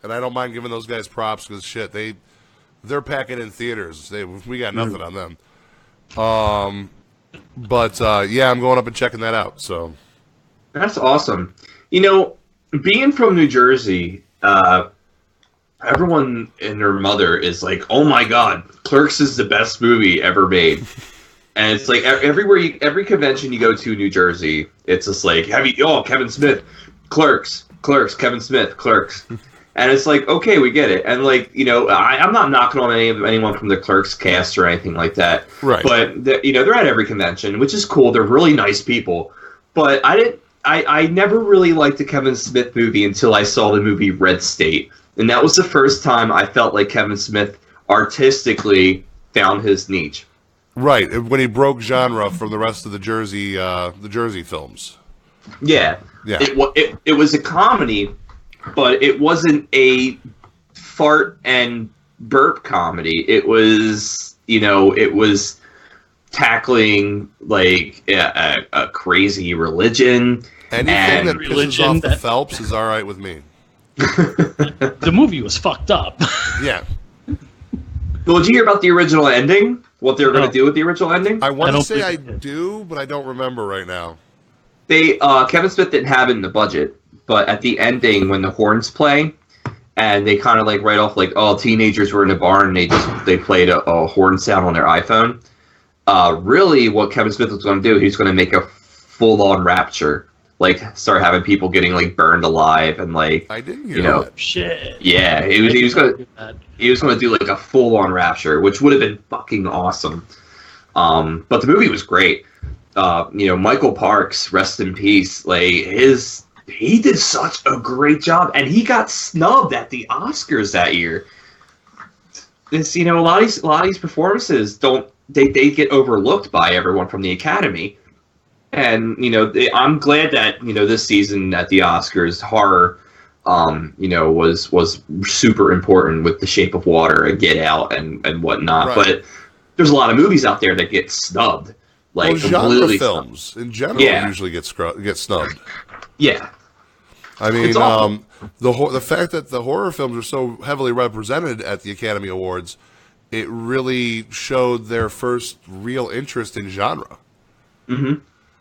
[SPEAKER 1] and I don't mind giving those guys props because shit, they're packing in theaters. We got nothing on them. But yeah, I'm going up and checking that out. So
[SPEAKER 3] That's awesome. You know, being from New Jersey, everyone and their mother is like, "Oh my God, Clerks is the best movie ever made." And it's like every convention you go to in New Jersey, it's just like, Kevin Smith, Clerks, Kevin Smith, Clerks. And it's like, okay, we get it. And like, you know, I'm not knocking on anyone from the Clerks cast or anything like that.
[SPEAKER 1] Right.
[SPEAKER 3] But they're at every convention, which is cool. They're really nice people. But I never really liked the Kevin Smith movie until I saw the movie Red State. And that was the first time I felt like Kevin Smith artistically found his niche.
[SPEAKER 1] right when he broke genre from the rest of the Jersey films.
[SPEAKER 3] Yeah.
[SPEAKER 1] Yeah.
[SPEAKER 3] It was a comedy, but it wasn't a fart and burp comedy. It was, it was tackling like a crazy religion.
[SPEAKER 1] Anything
[SPEAKER 3] And
[SPEAKER 1] that pisses
[SPEAKER 2] religion
[SPEAKER 1] off the
[SPEAKER 2] that-
[SPEAKER 1] Phelps is all right with me.
[SPEAKER 2] The movie was fucked up.
[SPEAKER 1] Yeah,
[SPEAKER 3] Well, did you hear about the original ending? What they were going
[SPEAKER 2] No.
[SPEAKER 3] to do with the original ending?
[SPEAKER 1] I want
[SPEAKER 2] I
[SPEAKER 1] to
[SPEAKER 2] don't
[SPEAKER 1] say I
[SPEAKER 2] think it did.
[SPEAKER 1] do, but I don't remember right now.
[SPEAKER 3] They Kevin Smith didn't have it in the budget, but at the ending when the horns play, and they kind of like write off like, oh, teenagers were in a bar and they played a horn sound on their iPhone. Really, what Kevin Smith was going to do, he's going to make a full-on rapture, like start having people getting like burned alive and like,
[SPEAKER 1] I didn't hear that.
[SPEAKER 2] Shit.
[SPEAKER 3] yeah, he was going to do like a full-on rapture, which would have been fucking awesome. But the movie was great. Michael Parks, rest in peace. Like he did such a great job, and he got snubbed at the Oscars that year. This, a lot of these performances they get overlooked by everyone from the Academy. And I'm glad that this season at the Oscars, horror, was super important with The Shape of Water and Get Out and whatnot.
[SPEAKER 1] Right.
[SPEAKER 3] But there's a lot of movies out there that get snubbed, like
[SPEAKER 1] Well, genre
[SPEAKER 3] completely
[SPEAKER 1] films in general
[SPEAKER 3] Yeah.
[SPEAKER 1] usually get snubbed.
[SPEAKER 3] Yeah,
[SPEAKER 1] I mean,
[SPEAKER 3] It's awful.
[SPEAKER 1] the fact that the horror films are so heavily represented at the Academy Awards, it really showed their first real interest in genre.
[SPEAKER 3] Mm-hmm.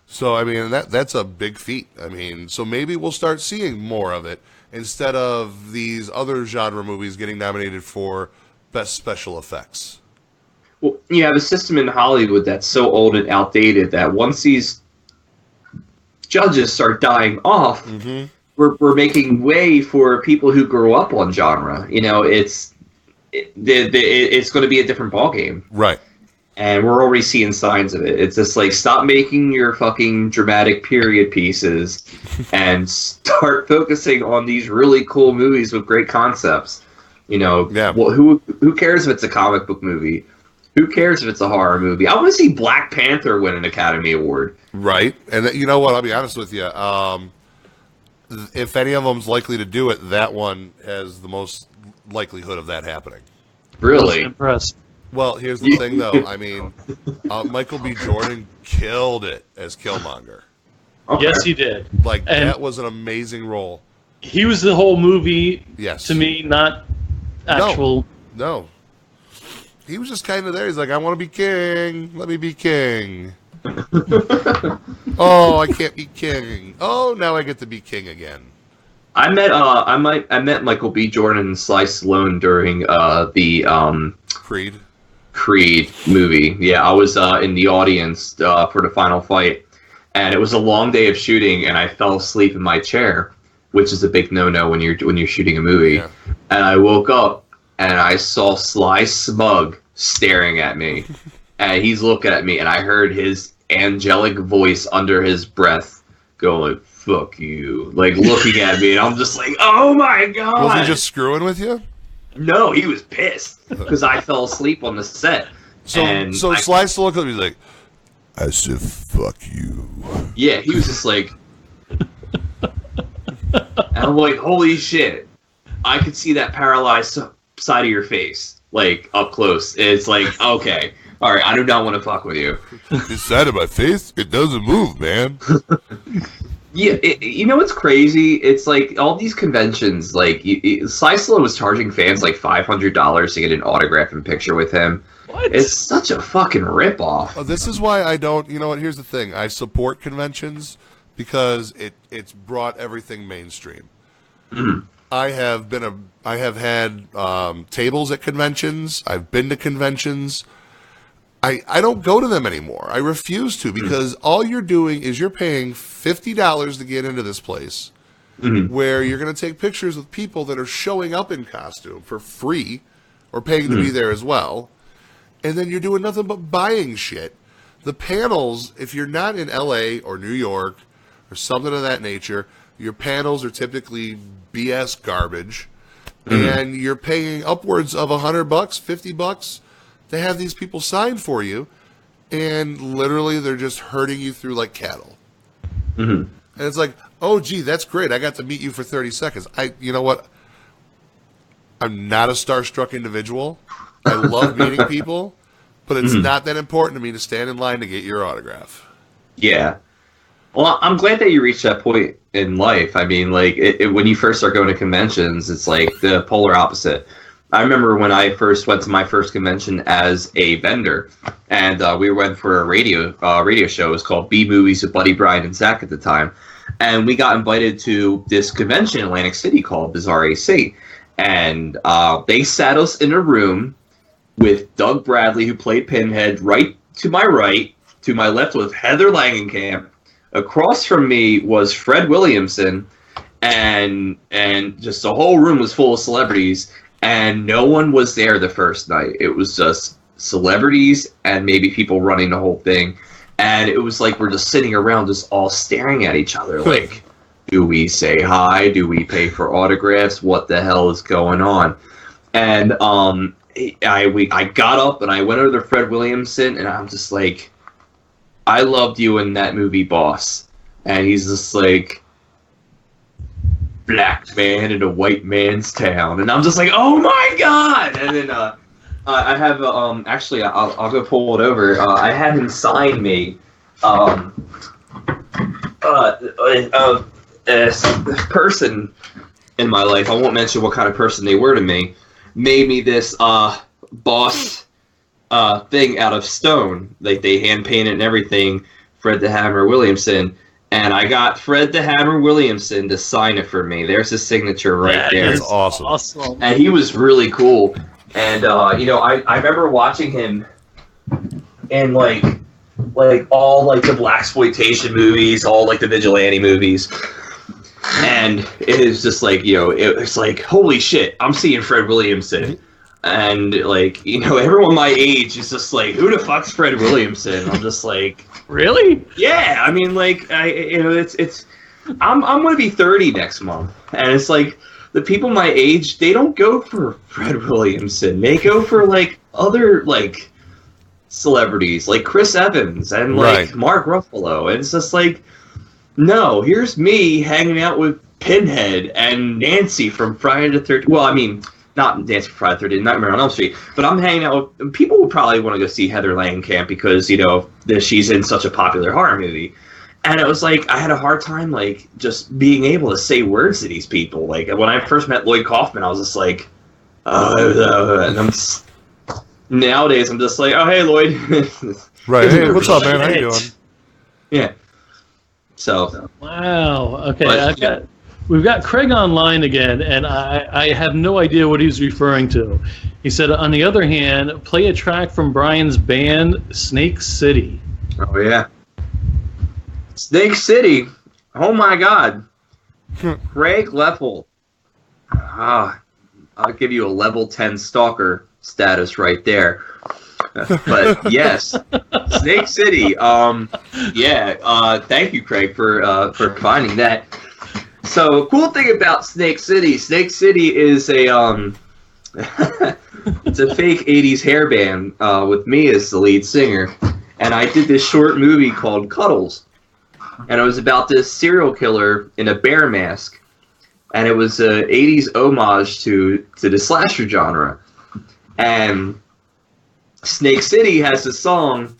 [SPEAKER 1] So I mean, that's a big feat. I mean, so maybe we'll start seeing more of it instead of these other genre movies getting nominated for best special effects.
[SPEAKER 3] Well, you have a system in Hollywood that's so old and outdated that once these judges start dying off, we're making way for people who grew up on genre. You know, it's going to be a different ballgame.
[SPEAKER 1] Right.
[SPEAKER 3] And we're already seeing signs of it. It's just like, stop making your fucking dramatic period pieces and start focusing on these really cool movies with great concepts. You know, well, who cares if it's a comic book movie? Who cares if it's a horror movie? I want to see Black Panther win an Academy Award.
[SPEAKER 1] Right. And you know what? I'll be honest with you. If any of them's likely to do it, that one has the most likelihood of that happening.
[SPEAKER 3] Really?
[SPEAKER 2] Impressed.
[SPEAKER 1] Well, here's the thing, though. I mean, Michael B. Jordan killed it as Killmonger.
[SPEAKER 2] Okay. Yes, he did.
[SPEAKER 1] Like, that was an amazing role.
[SPEAKER 2] He was the whole movie,
[SPEAKER 1] yes.
[SPEAKER 2] To me, not actual...
[SPEAKER 1] No. He was just kind of there. He's like, I want to be king. Let me be king. Oh, I can't be king. Oh, now I get to be king again.
[SPEAKER 3] I met Michael B. Jordan and Sly Stallone during the Creed movie. Yeah, I was in the audience for the final fight, and it was a long day of shooting, and I fell asleep in my chair, which is a big no-no when you're shooting a movie. Yeah. And I woke up and I saw Sly Smug staring at me, and he's looking at me, and I heard his angelic voice under his breath go like, "Fuck you," like looking at me, and I'm just like, "Oh my god!"
[SPEAKER 1] Was he just screwing with you?
[SPEAKER 3] No, he was pissed because I fell asleep on the set.
[SPEAKER 1] So Sly still looked at me like, I said, "Fuck you."
[SPEAKER 3] Yeah, he was just like, and I'm like, "Holy shit!" I could see that paralyzed side of your face, like up close. It's like, okay, all right, I do not want to fuck with you.
[SPEAKER 1] This side of my face, it doesn't move, man.
[SPEAKER 3] Yeah, you know what's crazy? It's like all these conventions, like Sly Stallone was charging fans like $500 to get an autograph and picture with him. What? It's such a fucking ripoff.
[SPEAKER 1] Oh, this is why I don't. You know what? Here's the thing. I support conventions because it's brought everything mainstream. Mm-hmm. I have had tables at conventions. I've been to conventions. I don't go to them anymore. I refuse to because all you're doing is you're paying $50 to get into this place where you're going to take pictures with people that are showing up in costume for free or paying to be there as well. And then you're doing nothing but buying shit. The panels, if you're not in LA or New York or something of that nature, your panels are typically BS garbage. And you're paying upwards of $100, $50 to have these people sign for you, and literally they're just herding you through like cattle. And it's like, oh, gee, that's great. I got to meet you for 30 seconds. You know what? I'm not a starstruck individual. I love meeting people, but it's not that important to me to stand in line to get your autograph.
[SPEAKER 3] Yeah. Well, I'm glad that you reached that point in life. I mean, like, when you first start going to conventions, it's like the polar opposite. I remember when I first went to my first convention as a vendor, and we went for a radio show. It was called B Movies with Buddy, Bryan, and Zach at the time. And we got invited to this convention in Atlantic City called Bizarre AC. And they sat us in a room with Doug Bradley, who played Pinhead, right to my right. To my left was Heather Langenkamp. Across from me was Fred Williamson. And just the whole room was full of celebrities. And no one was there the first night. It was just celebrities and maybe people running the whole thing. And it was like we're just sitting around just all staring at each other. Like, do we say hi? Do we pay for autographs? What the hell is going on? And I got up and I went over to Fred Williamson and I'm just like, I loved you in that movie, boss. And he's just like, black man in a white man's town, and I'm just like, oh my god! And then I have actually I'll go pull it over. I had him sign me. This person in my life, I won't mention what kind of person they were to me, made me this boss thing out of stone. Like they hand painted and everything. Fred the Hammer Williamson. And I got Fred the Hammer Williamson to sign it for me. There's his signature right there.
[SPEAKER 1] That's awesome.
[SPEAKER 3] And he was really cool. And, I remember watching him in, like, like all like the blaxploitation movies, all like the vigilante movies. And it is just like, it's like, holy shit, I'm seeing Fred Williamson. And like, everyone my age is just like, who the fuck's Fred Williamson? I'm just like,
[SPEAKER 2] really?
[SPEAKER 3] Yeah, I mean, like, I'm gonna be 30 next month, and it's like the people my age, they don't go for Fred Williamson. They go for like other like celebrities, like Chris Evans and like Mark Ruffalo. And it's just like, no, here's me hanging out with Pinhead and Nancy from Friday the 13th. Well, I mean, not Nancy from Friday the 13th, Nightmare on Elm Street, but I'm hanging out with people who probably want to go see Heather Langenkamp because she's in such a popular horror movie. And it was like, I had a hard time, like, just being able to say words to these people. Like, when I first met Lloyd Kaufman, I was just like, and nowadays, I'm just like, oh, hey, Lloyd.
[SPEAKER 1] Right. Hey, what's up, man? How you doing?
[SPEAKER 3] Yeah. So.
[SPEAKER 2] Wow. Okay. We've got Craig online again, and I have no idea what he's referring to. He said, on the other hand, play a track from Brian's band, Snake City.
[SPEAKER 3] Oh, yeah. Snake City. Oh my God. Craig Leffel. I'll give you a level 10 stalker status right there. But yes, Snake City. Thank you, Craig, for finding that. So, cool thing about Snake City is a it's a fake 80s hair band with me as the lead singer. And I did this short movie called Cuddles. And it was about this serial killer in a bear mask. And it was an 80s homage to the slasher genre. And Snake City has a song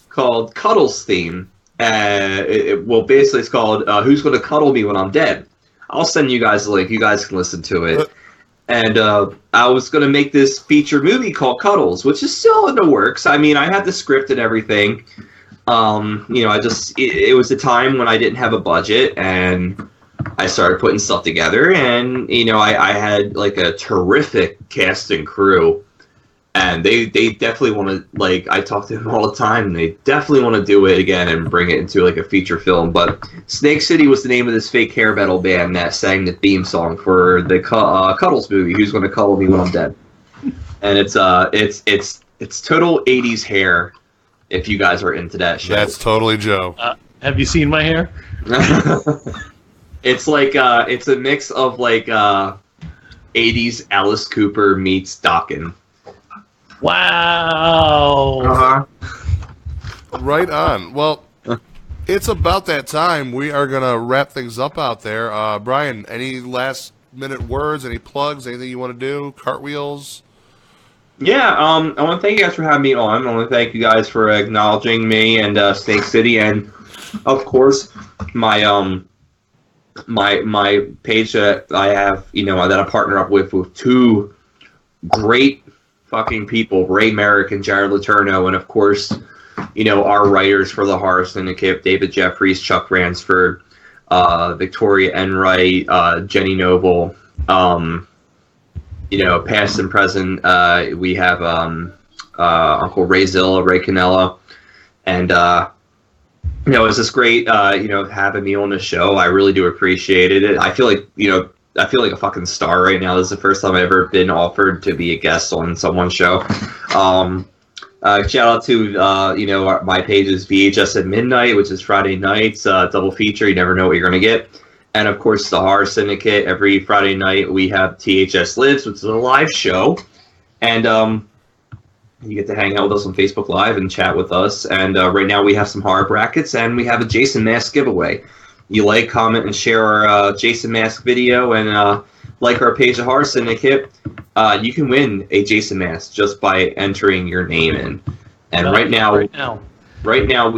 [SPEAKER 3] called Cuddles Theme. Basically it's called Who's Gonna Cuddle Me When I'm Dead? I'll send you guys a link. You guys can listen to it. And I was going to make this feature movie called Cuddles, which is still in the works. I mean, I had the script and everything. It was a time when I didn't have a budget, and I started putting stuff together. And, I had like a terrific cast and crew. And they definitely want to, like, I talk to them all the time, and they definitely want to do it again and bring it into, like, a feature film. But Snake City was the name of this fake hair metal band that sang the theme song for the Cuddles movie, Who's Gonna Cuddle Me When I'm Dead? And it's total 80s hair, if you guys are into that shit.
[SPEAKER 1] That's totally Joe.
[SPEAKER 2] Have you seen my hair?
[SPEAKER 3] It's like, it's a mix of, like, 80s Alice Cooper meets Dokken.
[SPEAKER 2] Wow.
[SPEAKER 3] Uh-huh.
[SPEAKER 1] Right on. Well, it's about that time. We are going to wrap things up out there. Brian, any last minute words, any plugs, anything you want to do? Cartwheels?
[SPEAKER 3] Yeah, I want to thank you guys for having me on. I want to thank you guys for acknowledging me and Snake City, and of course my my page that I have, that I partner up with two great fucking people, Ray Merrick and Jared Letourneau, and of course, our writers for the Horror Syndicate, David Jeffries, Chuck Ransford, Victoria Enright, Jenny Noble, past and present, we have Uncle Ray Zilla, Ray Canella, and it's just great, having me on the show. I really do appreciate it. I feel like, I feel like a fucking star right now. This is the first time I've ever been offered to be a guest on someone's show. Shout out to, my page is VHS at Midnight, which is Friday nights, double feature. You never know what you're going to get. And, of course, the Horror Syndicate. Every Friday night we have THS Lives, which is a live show. And you get to hang out with us on Facebook Live and chat with us. And right now we have some horror brackets, and we have a Jason Mask giveaway. You like, comment, and share our Jason Mask video, and like our page of Horror Syndicate, you can win a Jason Mask just by entering your name in. And right now we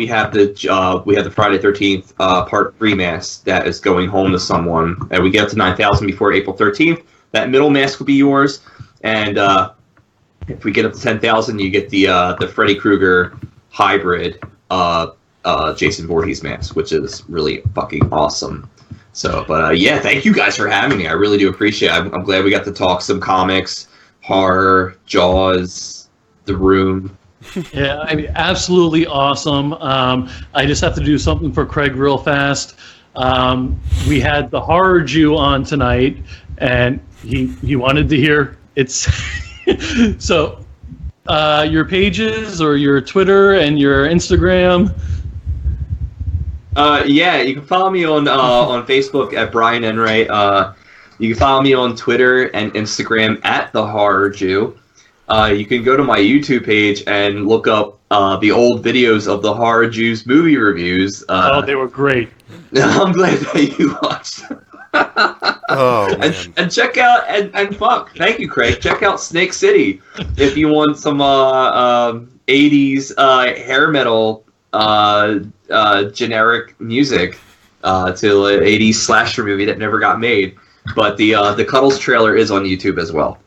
[SPEAKER 3] have the Friday 13th Part 3 mask that is going home to someone, and we get up to 9,000 before April 13th. That middle mask will be yours, and if we get up to 10,000, you get the Freddy Krueger hybrid Jason Voorhees mask, which is really fucking awesome. So, but thank you guys for having me. I really do appreciate it. I'm glad we got to talk some comics, horror, Jaws, The Room,
[SPEAKER 2] Yeah, I mean, absolutely awesome. I just have to do something for Craig real fast. We had the Horror Jew on tonight, and he wanted to hear it's so your pages or your Twitter and your Instagram.
[SPEAKER 3] Yeah, you can follow me on Facebook at Bryan Enright. You can follow me on Twitter and Instagram at The Horror Jew. You can go to my YouTube page and look up the old videos of the Horror Jews movie reviews.
[SPEAKER 2] They were great.
[SPEAKER 3] I'm glad that you watched them.
[SPEAKER 1] Oh, man.
[SPEAKER 3] And check out and fuck, thank you, Craig. Check out Snake City if you want some 80s hair metal generic music to an 80s slasher movie that never got made. But the Cuddles trailer is on YouTube as well.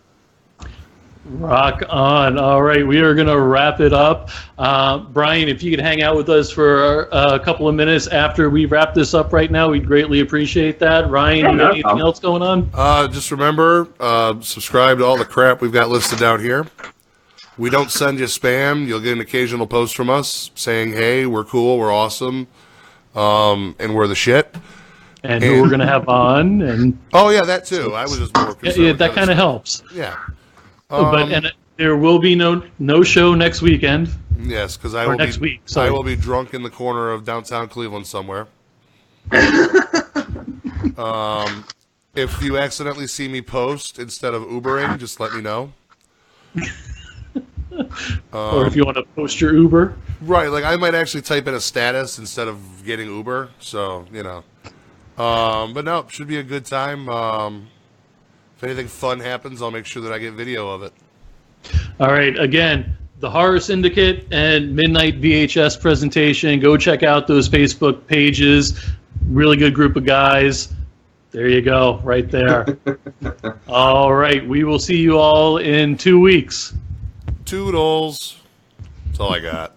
[SPEAKER 2] Rock on. All right, we are going to wrap it up. Bryan, if you could hang out with us for a couple of minutes after we wrap this up right now, we'd greatly appreciate that. Ryan, anything else going on?
[SPEAKER 1] Just remember, subscribe to all the crap we've got listed down here. We don't send you spam. You'll get an occasional post from us saying, hey, we're cool, we're awesome, and we're the shit.
[SPEAKER 2] And who we're going to have on. And
[SPEAKER 1] oh, yeah, that too. I was just more concerned.
[SPEAKER 2] Yeah, that kind of helps.
[SPEAKER 1] Yeah.
[SPEAKER 2] But there will be no show next weekend.
[SPEAKER 1] Yes, because I will be drunk in the corner of downtown Cleveland somewhere. If you accidentally see me post instead of Ubering, just let me know.
[SPEAKER 2] Or if you want to post your Uber.
[SPEAKER 1] Right, like I might actually type in a status instead of getting Uber, so, you know. But no, it should be a good time. If anything fun happens, I'll make sure that I get video of it.
[SPEAKER 2] All right. Again, the Horror Syndicate and Midnight VHS presentation. Go check out those Facebook pages. Really good group of guys. There you go, right there. All right. We will see you all in 2 weeks.
[SPEAKER 1] Toodles. That's all I got.